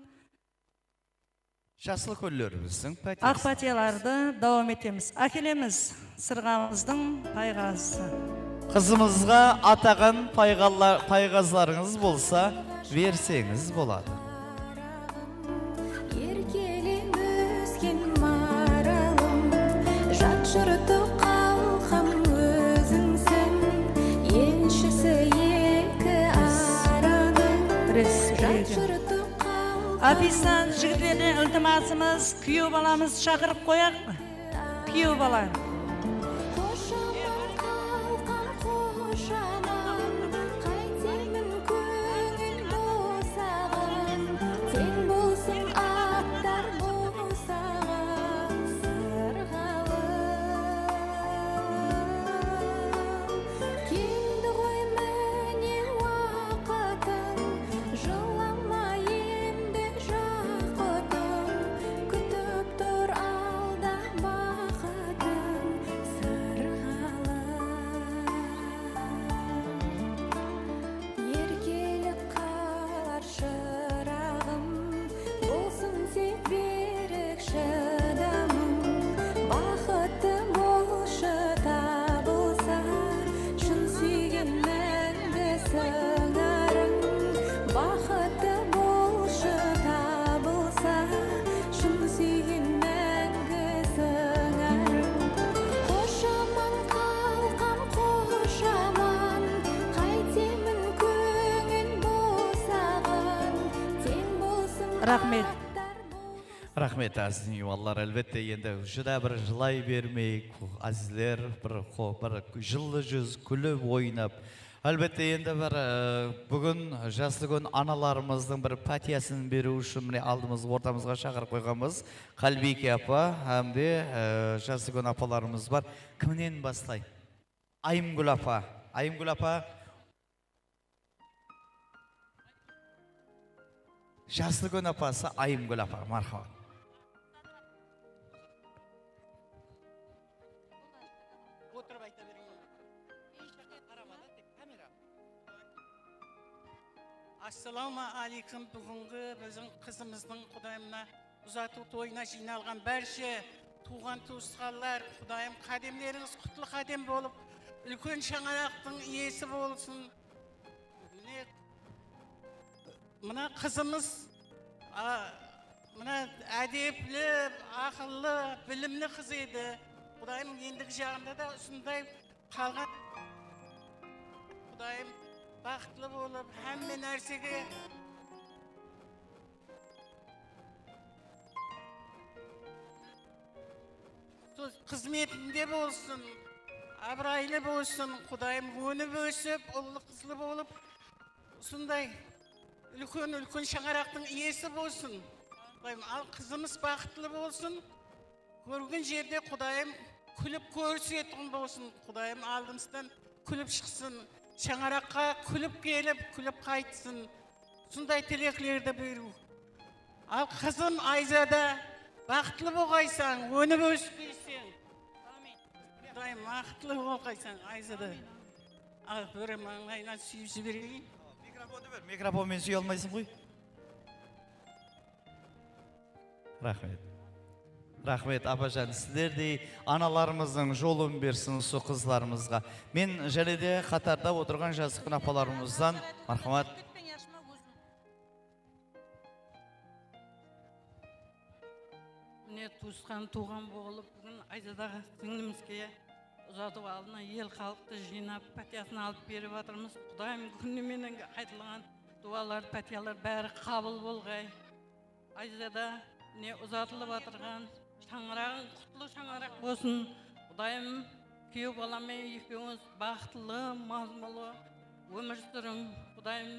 Жасыл көллеріміздің ақ пәтияларды дауам етеміз. Әкелеміз сырғамыздың пайғазысы. Қызымызға атаған пайғазларыңыз болса, версеңіз болады. Еркелен өскен маралым, жат жұрты қалқам өзіңсің, еншісі екі араның, жат жұрты Аписан жігіттеріне ілтимасымыз, күйеу баламыз шақырып қояқ. Күйеу бала. Рахмет. Рахмет азиз меймандар, әлбетте енді жүда бір жылай бермейік, азизлер бір жылы жүз күліп ойнап. Әлбетте енді бір бүгін жасы күн аналарымыздың бір пәтиясын беру үшін міне алдымыз ортамызға шақырып қойғанбыз. Қалбике апа, әмде жасы күн апаларымыз бар. Кімнен бастай? Айымгүл апа. Айымгүл апа. Жасы күн апасы Айымгүл апа. Мархабат. Ассаламу алейкум. Бүгінгі біздің қызымыздың Құдайымна ұзату тойына жиналған бәрше туған туысқандар, Құдайым қадемлеріңіз құтлы қадем болып, үлкен шаңырақтың иесі болсын. Мына қызымыз мына әдеплі, ақыллы, білімлі қыз еді. Құдайым ендігі жағында да ұсындай қалған. Құдайым бақытлы болып, әмме нәрсеге қызметінде болсын, абырайлы болсын, Құдайым өніп өсіп, ұлы қызлы болып, сондай үлкен шаңырақтың иесі болсын. Ал қызымыз бақытлы болсын, көрген жерде Құдайым күліп көрсеткен болсын, Құдайым алдымыздан күліп шықсын. Шаңыраққа күліп келіп, күліп қайтсын. Сондай тілеклерді беру. Ал қызым Айзада бақытлы болғайсаң, өніп өспейсің. Құдайым бақытлы болғайсаң, Айзада. Ал бір маңайынан сүйіп жіберейін. Микрофонды бер. Микрофонмен сүйе алмайсың ғой. Рахмет. Рахмет, апажан, сіздердей аналарымыздың жолын берсін осы қызларымызға. Мен және де қатарда отырған жазықпын апаларымыздан мархамат. Міне туысқан туған болып, бүгін Айзадаға сіңлімізге ұзату алдына ел халықты жинап, пәтиясын алып беріп жатырмыз. Құдайым күніменен айтылған дуалар, пәтиялар бәрі қабыл болғай. Айзада не ұзатылып жатырған шаңырағың құтлы шаңырақ болсын. Құдайым күйеу баламен екеуіңіз бақытлы, мазмұлы өмір сүрің. Құдайым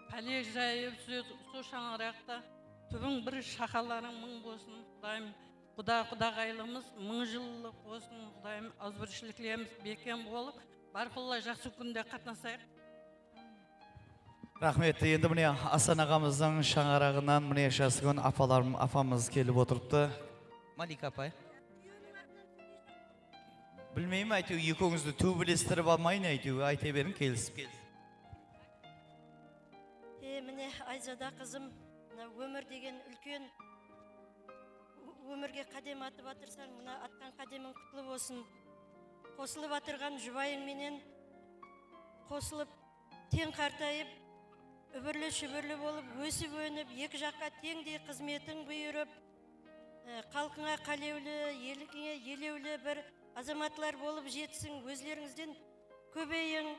пәле жайып сол шаңырақта түбің бір шақаларың мың болсын. Құдайым құдағайлымыз мың жыллық болсын. Құдайым азбіршіліктеріміз бекем болып, барқылла жақсы күнде қатынасайық. Рахмет, енді міне Асан ағамыздың шаңырағынан міне жасы күн апамыз келіп отырыпты. Малика апай. Білмеймін, әйтеу екеуіңізді төбелестіріп алмайын, әйтеу айта берін, келісіп. Міне Айзада қызым, өмір деген үлкен өмірге қадем атып атырсаң, мына атқан қадемің құтлы болсын. Қосылып атырған жұбайыңменен қосылып, тең қартайып, үбірлі шүбірлі болып, өсіп өніп, екі жаққа теңдей қызметің бұйырып, қалқыңа қалеулі, елікіңе елеулі бір азаматлар болып жетсің, өзлеріңізден көбейің,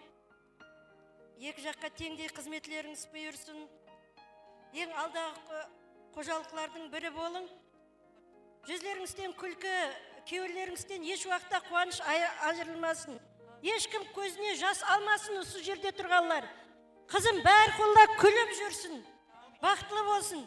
екі жаққа теңдей қызметлеріңіз бұйырсын. Ең алдағы қожалықлардың бірі болың. Жүзлеріңізден күлкі, кеуілеріңізден еш уақытта қуаныш ажырылмасын. Ешкім көзіне жас алмасын осы жерде тұрғанлар. Қызым бәр қолда күліп жүрсін, бақытлы болсын.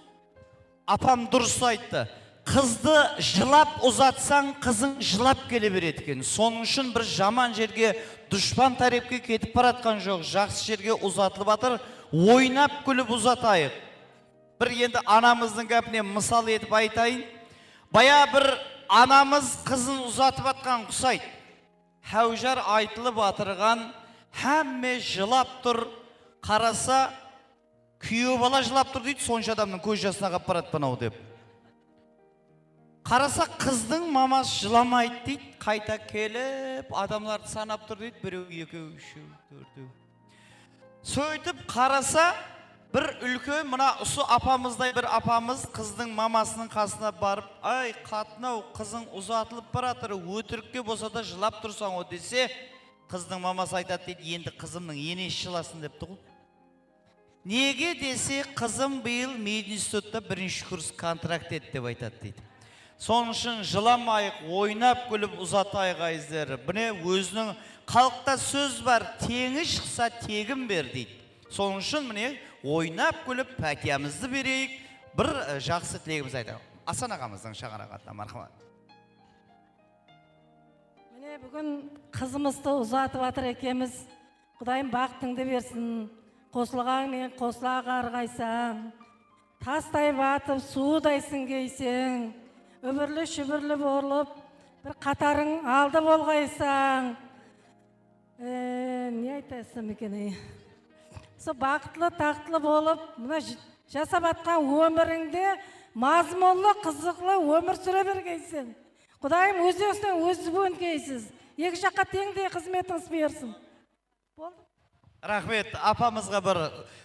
Апам дұрыс айтты. Қызды жылап ұзатсаң, қызың жылап келе береді екен. Соның үшін бір жаман жерге, дұшпан тарепке кетіп баратқан жоқ. Жақсы жерге ұзатылып жатыр, ойнап күліп ұзатайық. Бір енді анамыздың гәпіне мысал етіп айтайын. Бая бір анамыз қызын ұзатып жатқан құсайды. Хәужар айтылып атырған, әмме жылап тұр. Қараса, күйеу бала жылап тұр дейді, сонша адамның көз жасына қап баратпан ау деп. Қараса, қыздың мамасы жыламайды дейді, қайта келіп, адамларды санап тұр дейді, біреу, екеу, үшеу, төртеу. Сөйтіп қараса, бір үлкен, мына ұсы апамыздай бір апамыз қыздың мамасының қасына барып, ай, қатынау, қызың ұзатылып баратыр, өтірікке болса да жылап тұрсаң о десе, Қыздың мамасы айтады дейді, енді қызымның енесі жыласын деп тұғыл. Неге десе, қызым биыл мединститутта 1-ші курс контракт етті деп айтады дейді. Соның үшін жыламайық, ойнап күліп ұзатайық айыздары. Бұне өзінің халықта сөз бар, теңі шықса тегін бер дейді. Соның үшін міне ойнап күліп пәтиямызды берейік, бір жақсы тілегіміз айтайық. Асан ағамыздың шаңырағатына мархамат. Міне бүгін қызымызды ұзатып атыр екеміз. Құдайым бақытыңды берсін. Қосылған мен қосылаға арғайсаң. Тастай батып суыдайсың кейсең. Өмірлі шүбірлі болып, бір қатарың алды болғайсаң. Не айтасың мекені? Сол бақытлы, тақтылы болып, мұна жасап атқан өміріңде мазмұнлы, қызықлы өмір сүре бергейсің. Құдайым өзіңізден өзі бөнкейсіз. Екі жаққа теңдей қызметіңіз берсін. Болды? Рахмет, апамызға бір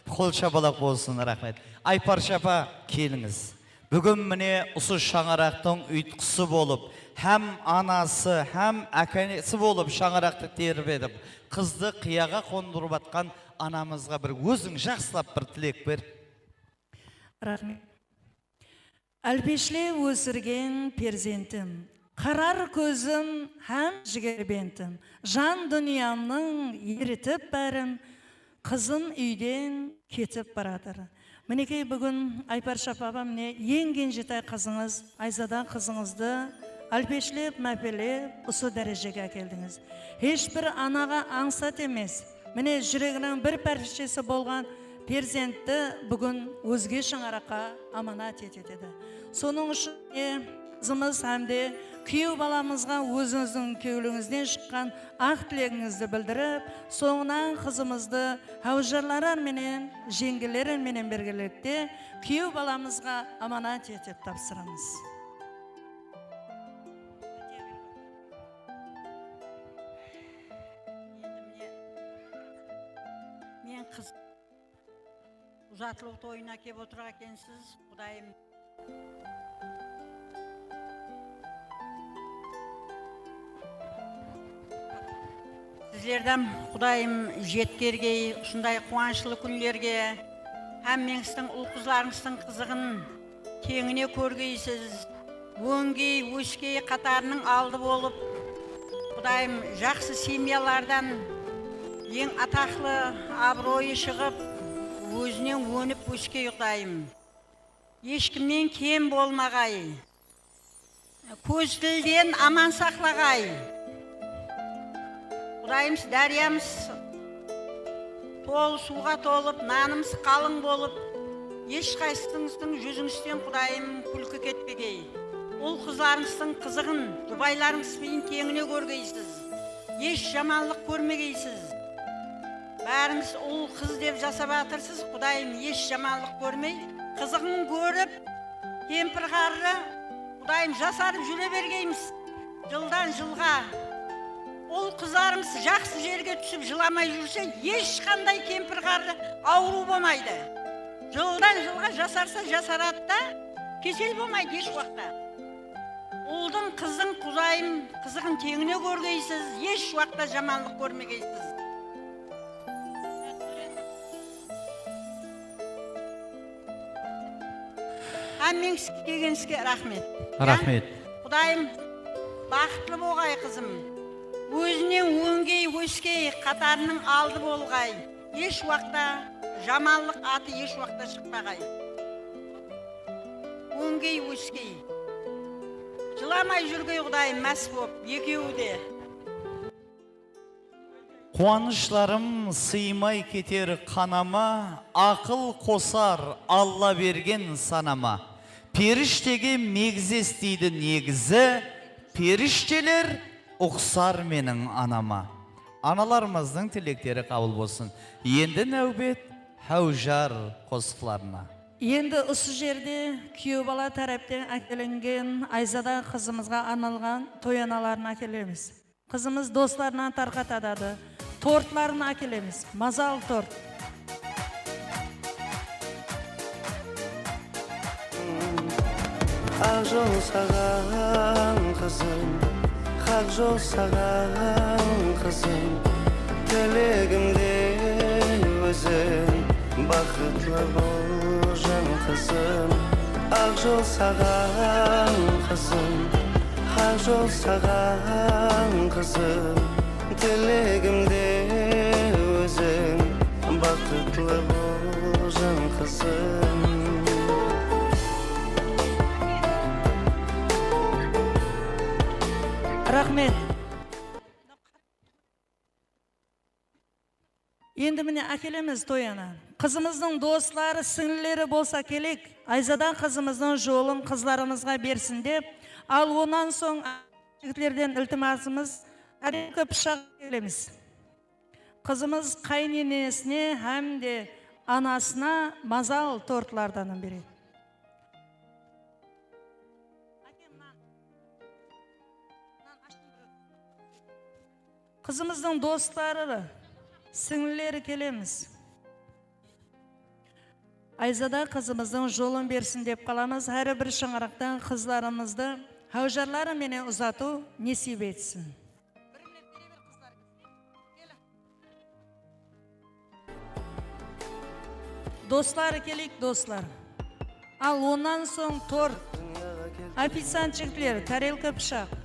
қол шапалақ болсын, рахмет. Айпарша апа, келіңіз. Бүгін міне ұсы шаңырақтың ұйтқысы болып, һәм анасы, һәм әкенесі болып шаңырақты тербедіп, қызды қияға қондырып атқан анамызға бір өзің жақсылап бір тілек бер. Рахмет. Әлпешле өсірген перзентім, қарар көзім һәм жігербентім, жан дүниямның ерітіп бәрін, қызын үйден кетіп баратыр. Мінекей бүгін Айпарша апа міне ең кенжетай қызыңыз, Айзада қызыңызды әлпешлеп, мәпелеп, ұсы дәрежеге әкелдіңіз. Ешбір анаға аңсат емес. Міне жүрегінің бір пәршесі болған перзентті бүгін өзге шаңыраққа аманат етеді. Соның үшін қызымыз әмде күйеу баламызға өзіңіздің күйеулігіңізден шыққан ақ тілегіңізді білдіріп, соңынан қызымызды әужарларар менен, жеңгелерін менен бергелікте күйеу баламызға аманат етіп тапсырамыз. Мен қыз ұзатылық тойына кеп отыра екенсіз, Құдайым. Сіздерден Құдайым жеткерге, ұшындай қуаншылы күнлерге, һәм меніңіздің ұл-қызларыңыздың қызығын кеңіне көргейсіз, өңгей, өшкей қатарының алды болып, Құдайым жақсы семьялардан ең атақлы абыройы шығып, өзінен өніп өшкей Құдайым. Ешкімнен кем болмағай, көз тілден аман сақлағай. Құдайымыз дәриямыз тол суға толып, нанымыз қалың болып, ешқайсыңыздың жүзіңізден Құдайым күлкі кетпегей. Ол қызларыңыздың қызығын, жұбайларыңызбен теңіне көргейсіз. Еш жаманлық көрмегейсіз. Бәріңіз ұл қыз деп жасап атырсыз, Құдайым еш жаманлық көрмей, қызығын көріп, кемпір қарры, Құдайым жасарып жүре бергейміз. Жылдан жылға ол қызарымыз жақсы жерге түсіп жыламай жүрсе, ешқандай кемпір қарды ауру болмайды. Жылдан жылға жасарса жасарады да, кесел болмайды еш уақытта. Ұлдың қызың Құдайым қызығын теңіне көргейсіз, еш уақытта жаманлық көрмегейсіз. Әммеңізге келгенізге рахмет. Рахмет. Құдайым бақытлы болғай қызым. Өзінен өңгей, өшкей, қатарының алды болғай. Еш уақытта жаманлық аты еш уақытта шықпағай. Өңгей, өшкей. Жыламай жүргей Құдайым мәс боп, екеуі де. Қуанышларым сыймай кетер қанама, ақыл қосар Алла берген санама. Періштеге мегзес дейді негізі, періштелер ұқсар менің анама. Аналарымыздың тілектері қабыл болсын. Енді нәубет Әужар қосықларына. Енді осы жерде күйеу бала тараптен әкелінген Айзада қызымызға арналған тояналарын әкелеміз. Қызымыз достарынан тарқатады. Тортларын әкелеміз. Мазал торт. Ақ жол саған қызым, хақ жол саған қызым, тілегімде өзің, бақытлы бол жан қызым, ақ жол саған қызым, ақ жол саған қызым, тілегімде өзің, бақытлы бол жан қызым. Рахмет. Енді міне әкелеміз тойына. Қызымыздың достары, сіңлілері болса келек, Айзада қызымыздың жолын қызларымызға берсін деп, ал онан соң жігітлерден ілтимасымыз тарелка пышақ келеміз. Қызымыз қайненесіне һәм де анасына мазал тортлардан береді. Қызымыздың достары, сіңлілері келеміз. Айзада қызымыздың жолын берсін деп қаламыз. Әрі бір шаңырақтан қызларымызды хаужарлары менен ұзату несіп етсін. Достары келейік, достар. Ал онан соң торт. Официант жігітлер, тарелка пышақ.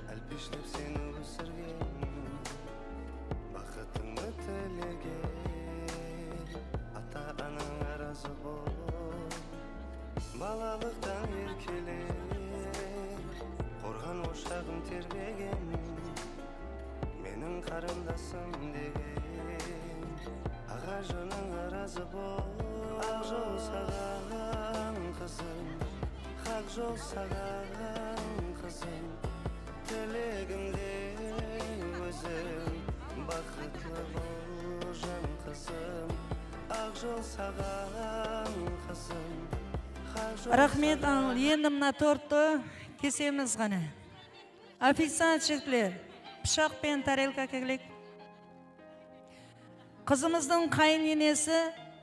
Балалықтан еркелер, қорған ошағым тербеген, менің қарындасым деген, аға жының аразы бол, ақ жол саған қызым, ақ жол саған қызым, тілегімде өзім, бақытлы бол жан қызым, ақ жол саған қызым. Рахмет, енді мына тортты кесеміз ғана. Официант жігітлер, пышақ пен тарелка келек. Қызымыздың қайненесі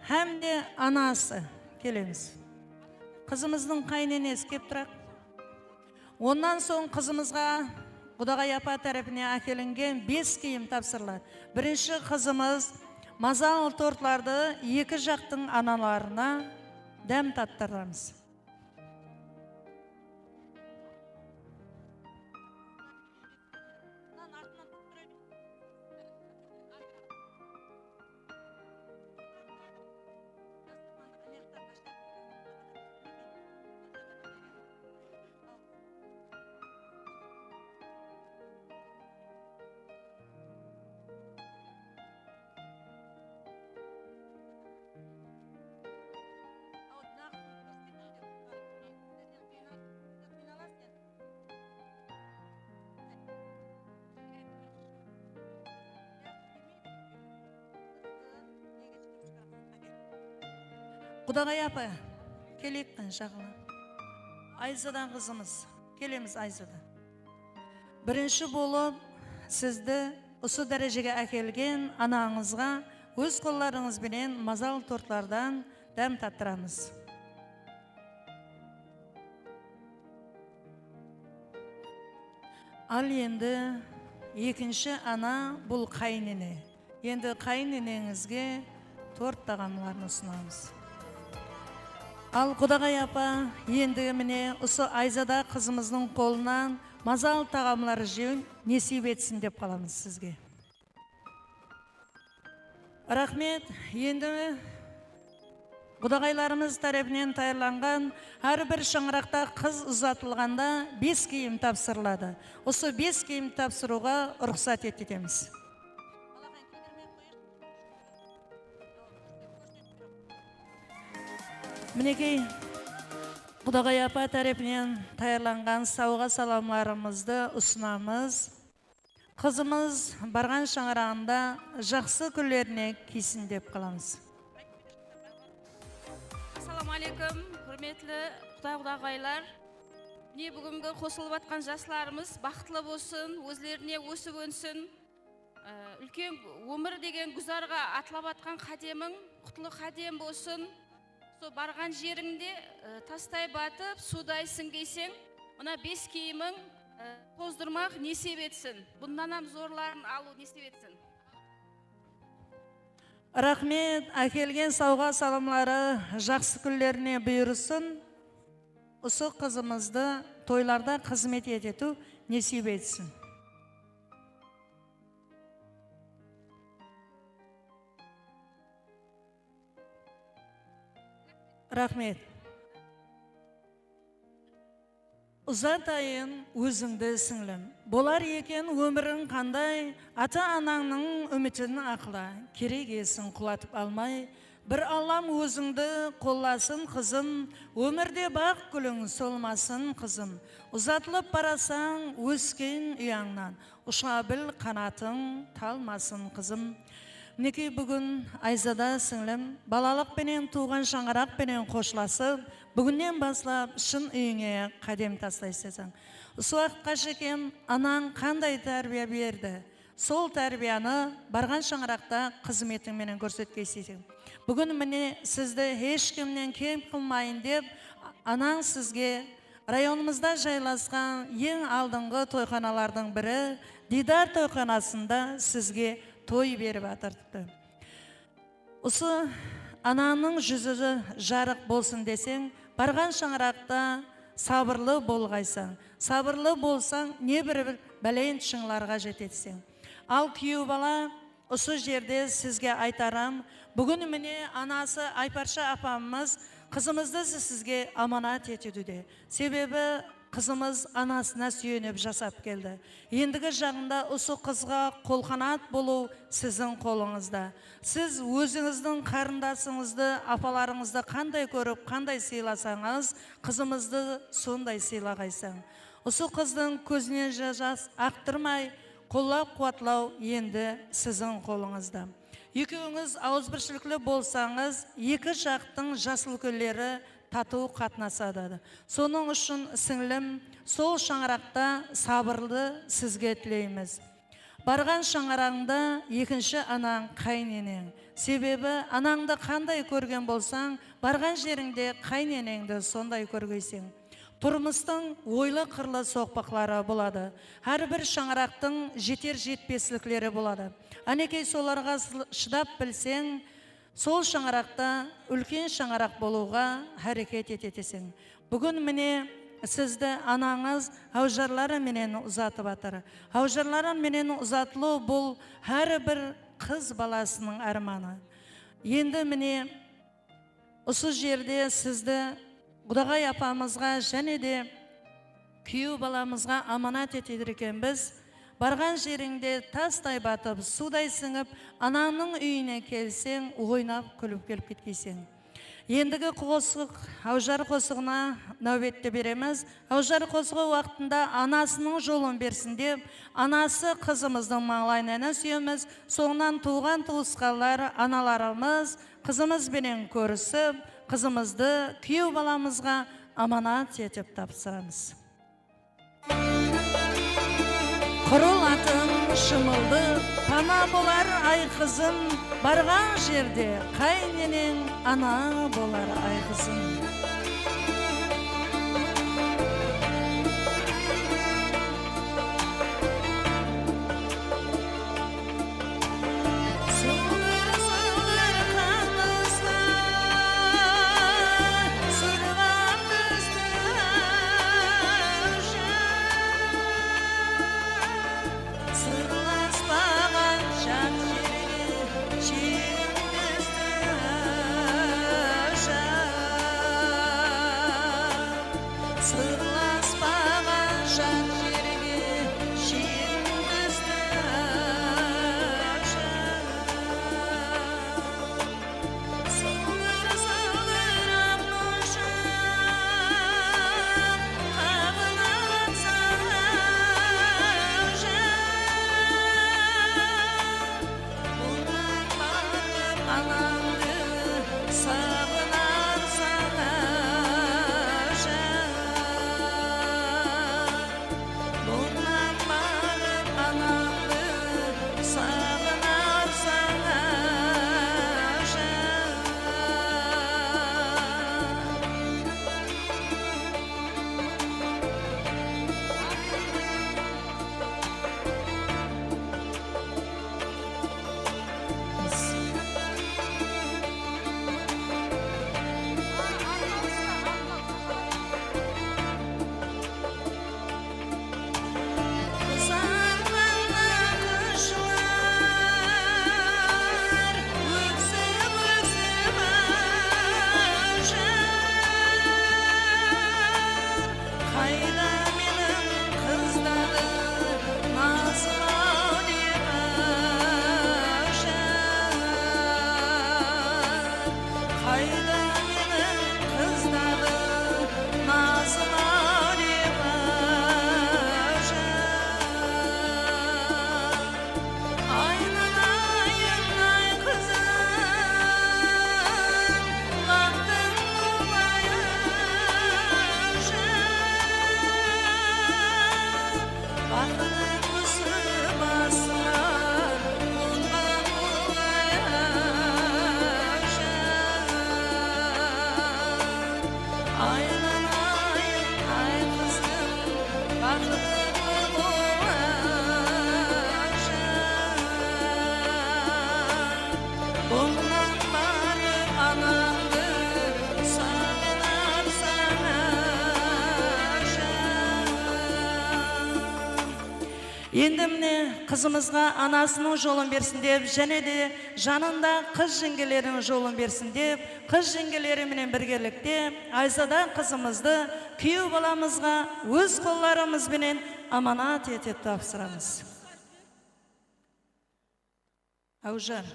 һәм де анасы келеміз. Қызымыздың қайненесі кеп тұрақ. Онан соң қызымызға Құдағай апа тарапына әкелінген 5 киім тапсырылады. Бірінші қызымыз мазал тортларды екі жақтың аналарына дәм таттырамыз. Құдағай апа, келектің жағына. Айзадан қызымыз, келеміз Айзада. Бірінші болып, сізді осы дәрежеге әкелген анаңызға өз қолдарыңызбенен мазал тортлардан дәм таттырамыз. Ал енді екінші ана бұл қайнене. Енді қайненеңізге торт тағамларын ұсынамыз. Ал Құдағай апа, енді міне осы Айзада қызымыздың қолынан мазал тағамлары жеуін несіп етсін деп қаламыз сізге. Рахмет, енді Құдағайларымыз тарапынан таярланған әрбір шаңырақта қыз ұзатылғанда 5 киім тапсырылады. Осы 5 киім тапсыруға рұқсат етеміз. Мінекей, Құдағай апа тарапынан таярланған сауға саламларымызды ұсынамыз. Қызымыз барған шаңырағында жақсы күндеріне кисін деп қаламыз. Ассалаумағалейкум, құрметлі Құдағайлар. Міне бүгінгі қосылып атқан жастарымыз бақытлы болсын, өзлеріне өсіп өнсін. Үлкен өмір деген гүзарға атылап атқан қадемің құтлы қадем болсын. Со барған жеріңде тастай батып, судай сіңгейсең, мына 5 киімің тоздырмақ несеп етсін. Бұнданам зорларын алу несеп етсін. Рахмет, әкелген сауға салымлары жақсы күндеріне бұйырсын. Осы қызымызды тойларда қызмет етету несіп етсін. Рахмет. Ұзатайын өзіңді сіңлім. Болар екен өмірің қандай, ата-анаңның үмітін ақла, керек есін құлатып алмай, бір Аллам өзіңді қоласын қызым, өмірде бақ күлің солмасын қызым. Ұзатылып барасаң өскен ұяңнан, ұша біл қанатың талмасын қызым. Мінекей бүгін Айзада сіңлім, балалық пенен туған шаңарақ пенен қошласып, бүгіннен баслап шын үйіңе қадем тастайсың. Осы уақытқа шекен анаң қандай тәрбие берді? Сол тәрбияны барған шаңырақта қызметіңменен көрсеткейсің. Бүгін міне сізді ешкімнен кем қылмайын деп, анаң сізге районымызда жайласқан ең алдыңғы тойханалардың бірі Дидар тойханасында сізге той беріп атырды. Осы ананың жүзі жарық болсын десең, барған шаңырақта сабырлы болғайсың. Сабырлы болсаң, не бір бәлейін шыңларға жететсің. Ал күйеу бала, осы жерде сізге айтарам, бүгін міне анасы Айпарша апамыз қызымызды сізге аманат етуде. Себебі қызымыз анасына сүйеніп жасап келді. Ендігі жағында осы қызға қолқанат болу сіздің қолыңызда. Сіз өзіңіздің қарындасыңызды, апаларыңызды қандай көріп, қандай сыйласаңыз, қызымызды сондай сыйлағайсың. Осы қыздың көзіне жас ақтырмай, қоллап қуатлау енді сіздің қолыңызда. Екеуіңіз ауызбіршіліклі болсаңыз, екі жақтың жасыл күллері тату қатынасады. Соның үшін сіңлім, сол шаңырақта сабырлы сізге тілейміз. Барған шаңырағында екінші анаң қайненең. Себебі анаңды қандай көрген болсаң, барған жеріңде қайненеңді сондай көргейсің. Тұрмыстың ойлы қырлы соқпақлары болады. Әрбір шаңырақтың жетер-жетпесліклері болады. Әнекей соларға шыдап білсең, сол шаңырақта үлкен шаңырақ болуға әрекет етесің. Бүгін міне сізді анаңыз аужарлары менен ұзатып атыр. Аужарлары менен ұзатылу бұл әрбір қыз баласының арманы. Енді міне осы жерде сізді Құдағай апамызға және де күйеу баламызға аманат етедір екенбіз. Барған жеріңде тастай батып, судай сіңіп, анаңның үйіне келсең, ойнап күліп келіп кеткейсің. Ендігі қосық, аужар қосығына нәубетті береміз. Аужар қосығы уақытында анасының жолын берсін деп, анасы қызымыздың маңлайына сүйеміз. Соңынан туған туысқандар аналарымыз қызымызбенен көрісіп, қызымызды күйеу баламызға аманат етіп тапсырамыз. Құрыл атың шымылды, пана болар ай қызым, барған жерде қайненең ана болар ай қызым. Енді міне қызымызға анасының жолын берсін деп, және де жанында қыз жеңгелерінің жолын берсін деп, қыз жеңгелеріменен біргелікте Айзада қызымызды күйеу баламызға өз қолдарымызбенен аманат етіп тапсырамыз. Аужан.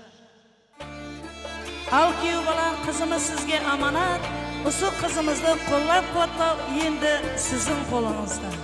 Ал күйеу бала қызымыз сізге аманат, осы қызымызды қоллап қуаттау енді сіздің қолыңызда.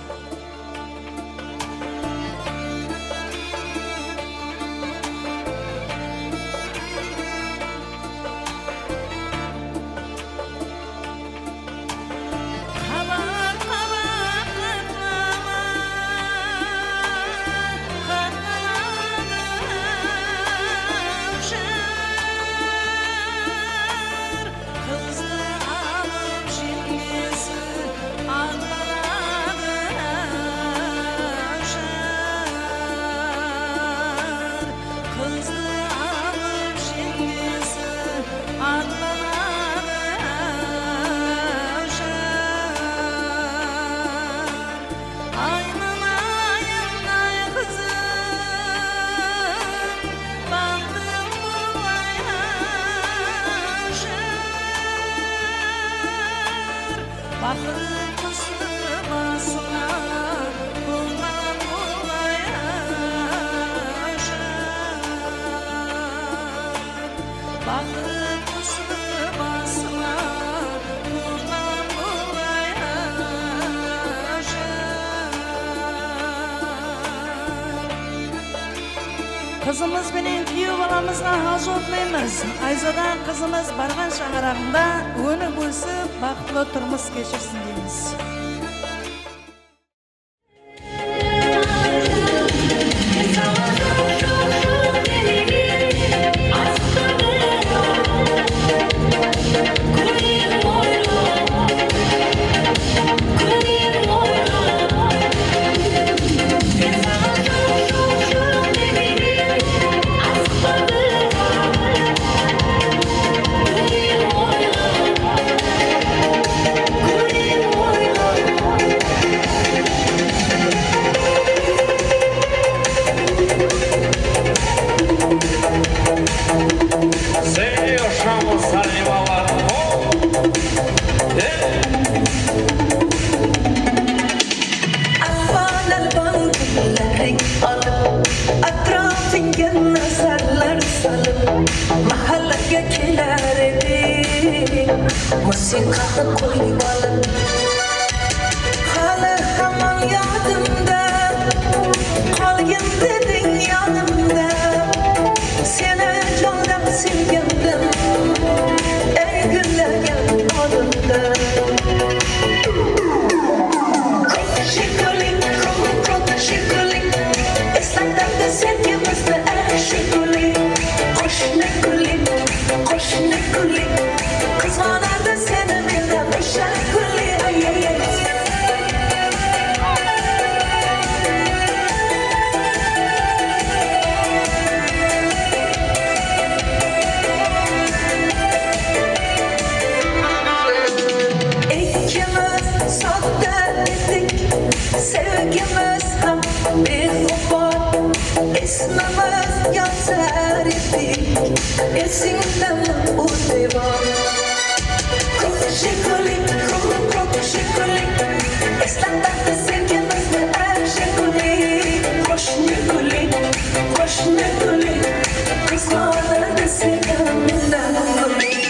Қызымыз бенен күйеу баламызға хал жолтмаймыз. Айзада қызымыз барған шаңырағында өніп өсіп, бақытлы тұрмыс кешірсін дейміз. Musika'da koymalı Hala hemen yadımda Kalgın dedin yanımda Seni candan sevgimdim Ey günlerken adımda Şıkırlık, çok şıkırlık İslam'dan da sevgimizde şıkırlık Hoş ne gülük, hoş ne gülük Kızmanada seni bildim şıkırlık Ay ay ay İkimiz sahte ettik Sevgimiz hem bir ufak İsmimiz yazar ettik Esinle mi o divan Çok şıkırlık, çok şıkırlık İslam'dan da sevgimiz de şıkırlık Hoş ne gülük, hoş ne gülük Kızmalar da sevgimden gülük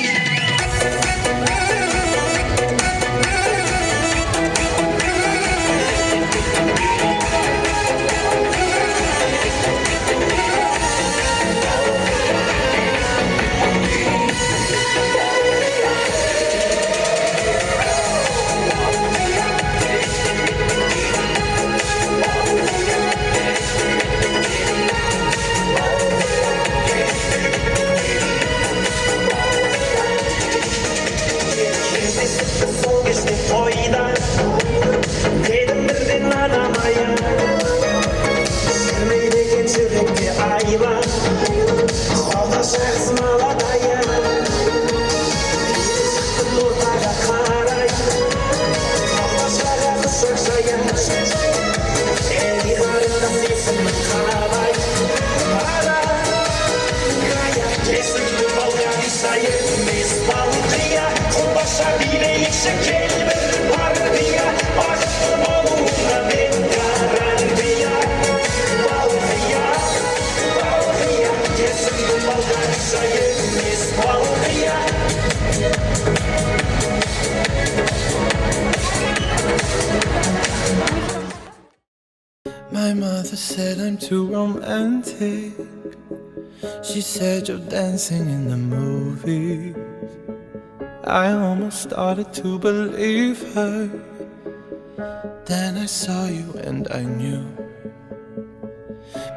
My mother said I'm too romantic. She said you're dancing in the movies. I almost started to believe her. Then I saw you and I knew.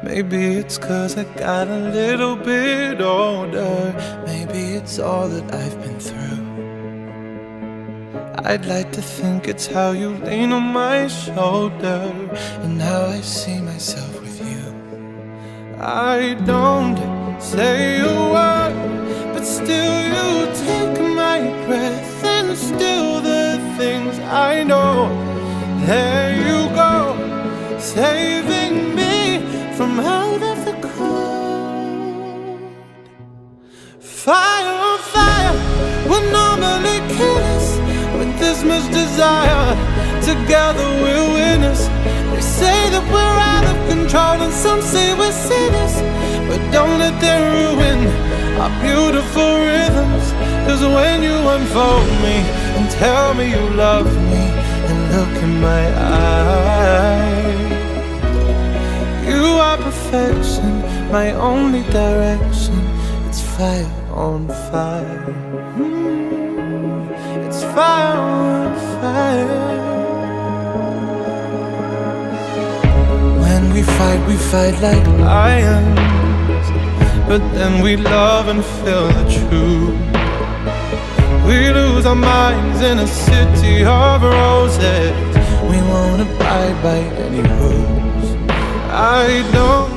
Maybe it's 'cause I got a little bit older. Maybe it's all that I've been through. I'd like to think it's how you lean on my shoulder and how I see myself with you. I don't say a word, but still you take my breath and still the things I know. There you go, saving me from out of the cold. Fire on fire would normally kill us. With this much desire, together we're winners. They say that we're out of control and some say we're sinners, but don't let them ruin our beautiful rhythms. 'Cause when you unfold me and tell me you love me and look in my eyes, you are perfection, my only direction. It's fire on fire. It's fire on fire. When we fight like lions, but then we love and feel the truth. We lose our minds in a city of roses. We won't abide by any rules. I don't